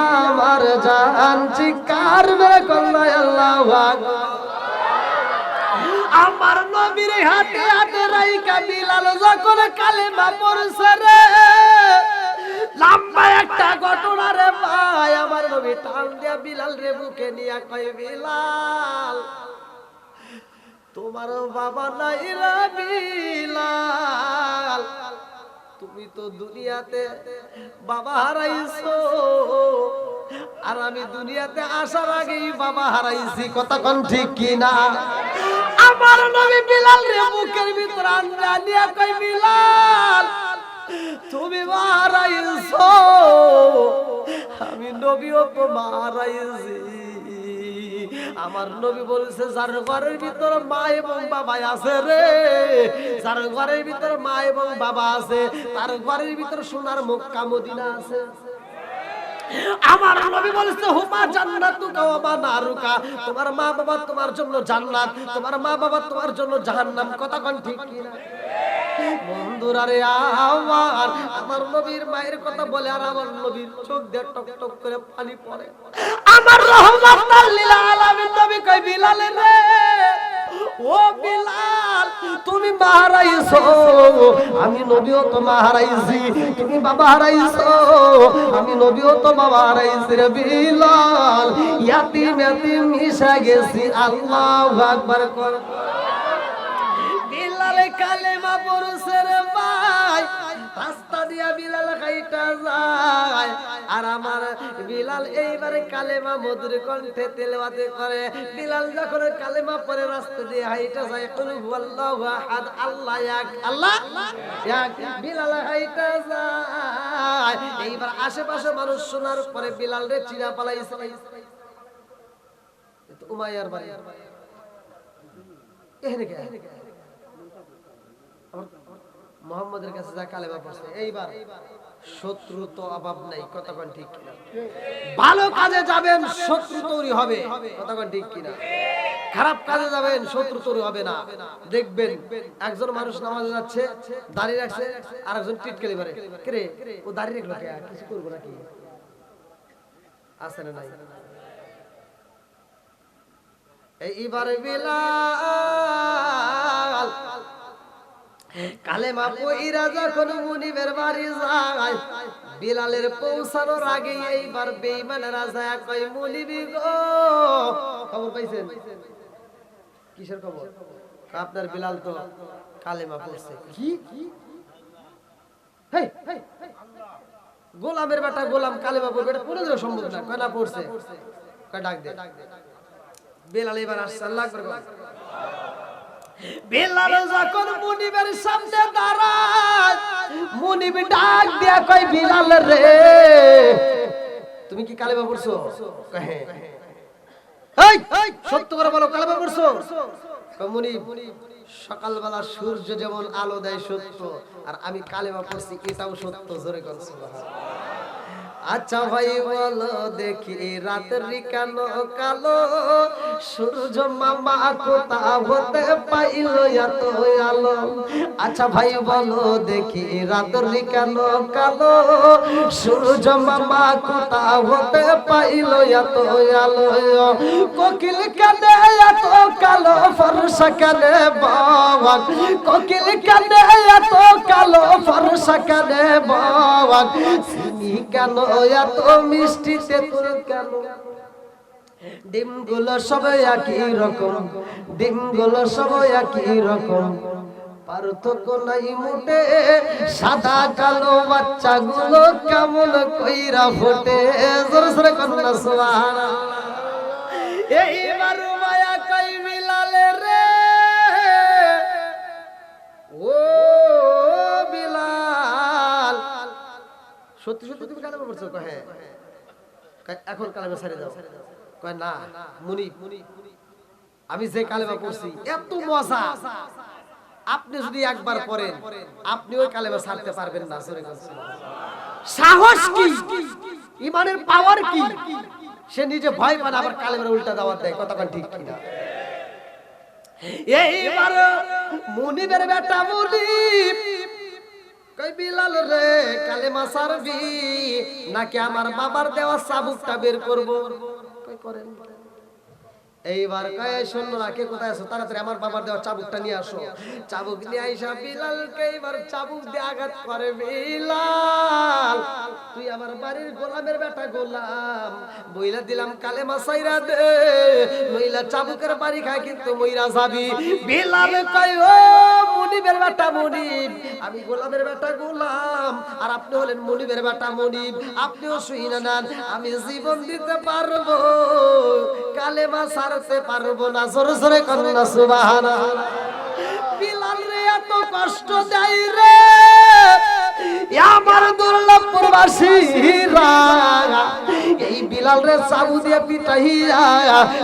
আমার জান। চিৎকার মেরে কল্লায় আল্লাহু আকবার। আমার নবীর হাতে হাতে রাইকা বিলাল যখন কালেমা পড়ছে রে, লম্বা একটা ঘটনা রে ভাই। আমার নবী টান দিয়া বিলাল রে বুকে নিয়া কয় বিলাল তোমার বাবা নাই রে বিলাল, তুমি তো দুনিয়াতে বাবা হারাইছো, আর আমি দুনিয়াতে আসার আগেই বাবা হারাইছি। কথা কোন ঠিক কিনা? আমার নবী বিলাল রে বুকের ভিতর আনলা নিয়া কই বিলাল তুমি হারাইছো, আমি নবীও তো হারাইছি। আমার নবী বলছে যার ঘরের ভিতর মা এবং বাবা আছে রে, যার ঘরের ভিতর মা এবং বাবা আছে, তার ঘরের ভিতর সোনার মক্কা মদিনা আছে। আমার নবী বলেছে হুমা জান্নাতুকা ওয়া মা নারুকা, তোমার মা বাবা তোমার জন্য জান্নাত, তোমার মা বাবা তোমার জন্য জাহান্নাম। কথা কোন ঠিক কিনা? বন্ধুরা রে আমার, আমার নবীর মায়ের কথা বলে আর আমার নবীর চোখ দিয়ে টক টক করে পানি পড়ে। আমার রহমাতুল লিল আলামিন নবী কই বিলাল রে, ও বিলাল তুমি মা হারাইছো, আমি নবীও তো মা হারাইছি। তুমি বাবা হারাইছো, আমি নবীও তো বাবা হারাইছি রে বিলাল। ইয়াতিম ইয়াতিম মিশা গেছি। আল্লাহু আকবার কর। বিলাল কালেমা পড়ছে রে ভাই, রাস্তা দিয়া বিলাল হাইটা যায় আর আমার বিলাল এইবারে কালেমা মধুর কণ্ঠে তেলাওয়াত করে। বিলাল যখন কালেমা পড়ে রাস্তা দিয়ে হাইটা যায় কুল হুয়াল্লাহু আহাদ আল্লাহ এক আল্লাহ এক বিলাল হাইটা যায়। এইবার আশেপাশে মানুষ শোনার পরে বিলাল রে চিনা পালাইছে। তো উমাইয়ার বাড়ি এখানে কে মুহাম্মাদের কাছে যা কালেমা পড়ছে। এইবার শত্রু তো অভাব নাই, কতক্ষণ ঠিক কিনা? ভালো কাজে যাবেন শত্রু তৈরি হবে, কতক্ষণ ঠিক কিনা? খারাপ কাজে যাবেন শত্রু তৈরি হবে না। দেখবেন একজন মানুষ নামাজে যাচ্ছে, দাঁড়িয়ে রাখছে, আর একজন টিটকালি মারে, কে রে ও দাঁড়িয়ে রাখলো কে, কিছু করবো নাকি? আছে না নাই? এইবারে বিলাল কালেমা পয়রা যখন মুনিবের বাড়ি যায়, বিলালের পৌঁছানোর আগে এইবার বেঈমানেরা যায় কই মুনিবি গো, খবর পাইছেন? কিসের খবর? আপনার বিলাল তো কালেমা পড়ছে। কি হেই গোলামের বেটা গোলাম কালেমা পড়বে, এটা কোনদিন সম্ভব না। কয় না পড়ছে, কয় ডাক দে। বিলাল এবার আসছে, আল্লাহু আকবার। বিলাল যখন মুনিবের সামনে দাঁড়ায়, মুনিব ডাক দিয়া কয় বিলাল রে তুমি কি কালেমা পড়ছো? কয় এই সত্য করে বলো কালেমা পড়ছো? কয় মুনিব সকালবেলা সূর্য যেমন আলো দেয় সত্য, আর আমি কালেমা পড়ছি এটাও সত্য। জোরে কোন সুবহানাল্লাহ। আচ্ছা ভাই বলো দেখি রাতের কেন কালো, সূর্য মামা কোথা হতে পাইল এত আলো? আচ্ছা ভাই বলো দেখি রাতের কেন কালো, সূর্য মামা কোথা হতে পাইল এত আলো? কোকিল কানে এত কালো ফর্সা কানে বাবা, কোকিল কানে এত কালো ফর্সা কানে বাবা, চিনি কেন এত মিষ্টি তেঁতুল কেন? ডিমগুলো সব একই রকম, ডিমগুলো সব একই রকম, পার্থক্য নাই মোটে, সাদা কালো বাচ্চাগুলো কেমন কইরা ফোটে। জোরে জোরে কন্যা সুবহানাল্লাহ। এইবার মায়া কই বিলালে রে ও বিলাল, সত্যি সত্যি তুমি কালেমা পড়ছো? কয় হ্যাঁ। এখন কালেমা ছেড়ে দাও। কয় না মুনিব, আমি যে কালেমা পড়ছি এত মজা, আপনি যদি একবার পড়েন আপনি ওই কালেমা ছাড়তে পারবেন না। সাহস কি, ইমানের পাওয়ার কি? সে নিজে ভয় পায়, আবার কালেমার উল্টা দাওয়াত দেয়, কতক্ষণ ঠিক কিনা? এইবার মুনিবের বেটা মুনিব কই বিলাল রে কালেমা ছাড়বি নাকি আমার বাবার দেওয়া চাবুকটা বের করব? কই করেন। এইবার কয় শোনো না, কে কোথায় আছো, তাড়াতাড়ি আমার বাবার দেওয়া চাবুকটা নিয়ে আসো। চাবুক নিয়ে আইসা বিলালকে এইবার চাবুক দিয়ে আঘাত করে। বিলাল তুই আমার বাড়ির গোলামের বেটা গোলাম, বইলা দিলাম কালেমা ছাইরা দে, নইলা চাবুকের বাড়ি খায় কিন্তু মইরা যাবি। বিলাল কয় ও মুনিবের বেটা মুনিব, আমি গোলামের বেটা গোলাম, আর আপনি হলেন মুনিবের বেটা মুনিব, আপনিও শুইনা নেন, আমি জীবন দিতে পারবো, কালেমা ছাড়তে পারবো না। জোরে জোরে কন্যা সুবহানাল্লাহ। বিলাল রে এত কষ্ট দেয় রে আমার দুর্লভ প্রবাসীরা, এই বিলাল রে চাবু দিয়ে পিটাইয়া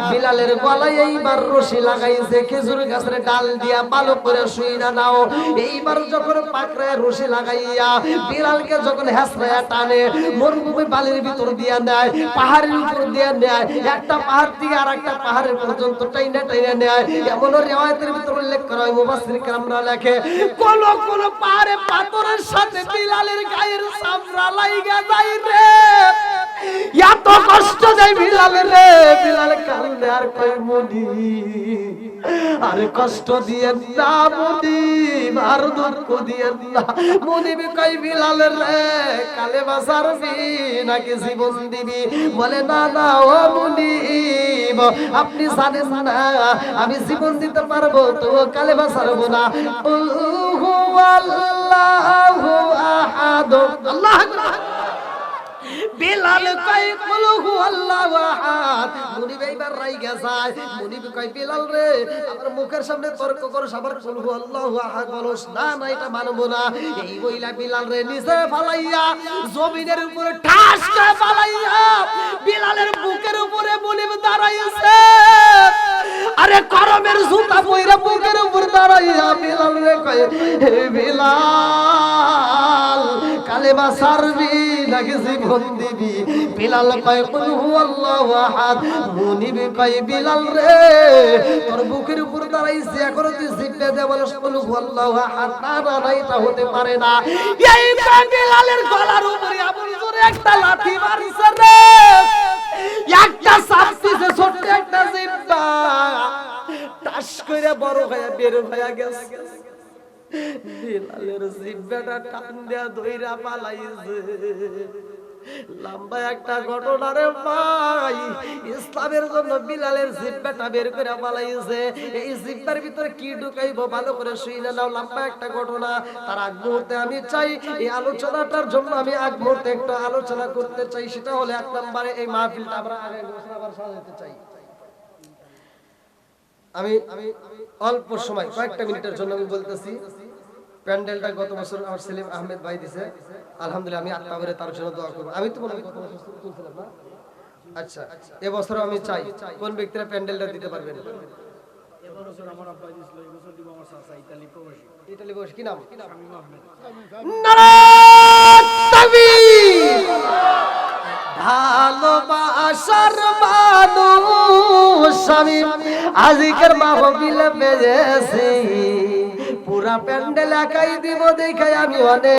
বিলালের গলায় এইবার রশি লাগাইছে, খেজুর গাছের ডাল দিয়া ভালো করে শুইনা নাও। এইবার যখন পাকড়ায় রশি লাগাইয়া বিলালকে যখন হেসরায়া টানে, মরুভূমি বালির ভিতর দিয়া নেয়, পাহাড়ের উপর দিয়া নেয়, একটা পাহাড় থেকে আর একটা পাহাড়ের পর্যন্ত টাইনা টাইনা নেয়। এমন রিওয়ায়াতের ভিতর উল্লেখ করা হয়, মুফাসসির কেরামরা লেখে কোন কোন পাহাড়ে পাথরের সাথে বিলালের গায়ের চামড়া লাইগা যায় রে, এত কষ্ট দেয় বিলাল রে। বিলাল কান্দে আর কই মুনিব আরে কষ্ট দিয়ে না মুনিব, আর দুঃখ দিয়ে না। মুনিব কই বিলাল রে কালেমা ছাড়বি নাকি জীবন দিবি? বলে না না ও মুনিব, আপনি জানেন না আমি জীবন দিতে পারবো তো কালেমা ছাড়বো না। আল্লাহু আহাদ আহাদ আল্লাহু আকবার বিলাল কয় কুল হুয়াল্লাহু আহাদ মুনিব এইবার রাইগা যায় মুনিব কয় বিলাল রে আমার মুখের সামনে তর্ক করছ আবার কুল হুয়াল্লাহু আহাদ বলছ না না এটা মানবো না এই বইলা বিলাল রে নিচে ফালাইয়া জমিনের উপরে ঠাস করে ফালাইয়া বিলালের বুকের উপরে মুনিব দাঁড়াইছে আরে করমের জুতা পয়রা বুকের উপর দাঁড়াইয়া বিলাল রে কয় হে বিলাল কালেমা সারবি নাকি জীবন দিবি বিলাল কয় কুল হুয়াল্লাহু আহাদ মুনিব কয় বিলাল রে তোর বুকের উপর দাঁড়াইছে এখন তুই জিব্বা দে বলস কুল হুয়াল্লাহু আহাদ না না না এটা হতে পারে না এই বিলালের গলার উপরে এমন জোরে একটা লাথি মারিছে রে একটা সাপসিছে ছোট্ট একটা জিব্বা টাস করে বড় হয়ে বের হয়ে গেছে বিলালের জিব্বাটা টান দিয়া ধইরা পালাইছে লম্বা একটা ঘটনা রে ভাই ইসলামের জন্য বিলালের জিব্বাটা বের করে পালাইছে এই জিব্বার ভিতরে কি ঢুকাইবো ভালো করে শুইনা নাও লম্বা একটা ঘটনা তার আগ মুহূর্তে আমি চাই এই আলোচনাটার জন্য আমি আগ মুহূর্তে একটা আলোচনা করতে চাই সেটা হলো এক নম্বরে এই মাহফিলটা আমরা আগে আবার সাজাতে চাই আমি অল্প সময় কয়েকটা মিনিটের জন্য আমি বলতেছি প্যান্ডেলটা গত বছর আমার সেলিম আহমেদ ভাই দিয়েছে আলহামদুলিল্লাহ আমি আত্মা করে তার জন্য দোয়া করব আমি তো মনে গত বছর তুলছিলাম না আচ্ছা এবছর আমি চাই কোন ব্যক্তিরা প্যান্ডেলটা দিতে পারবেন এবছর আমার আব্বা দিছিল এবছর দিব আমার চাচা ইতালি প্রবাসী কি নাম শামীম আহমেদ নারায়ে তাকবীর ভালোবাসার মানুষ আমি আজকের মাহফিলে পেয়েছি পুরা প্যান্ডেল একাই দিব দেখাই আমি অনেক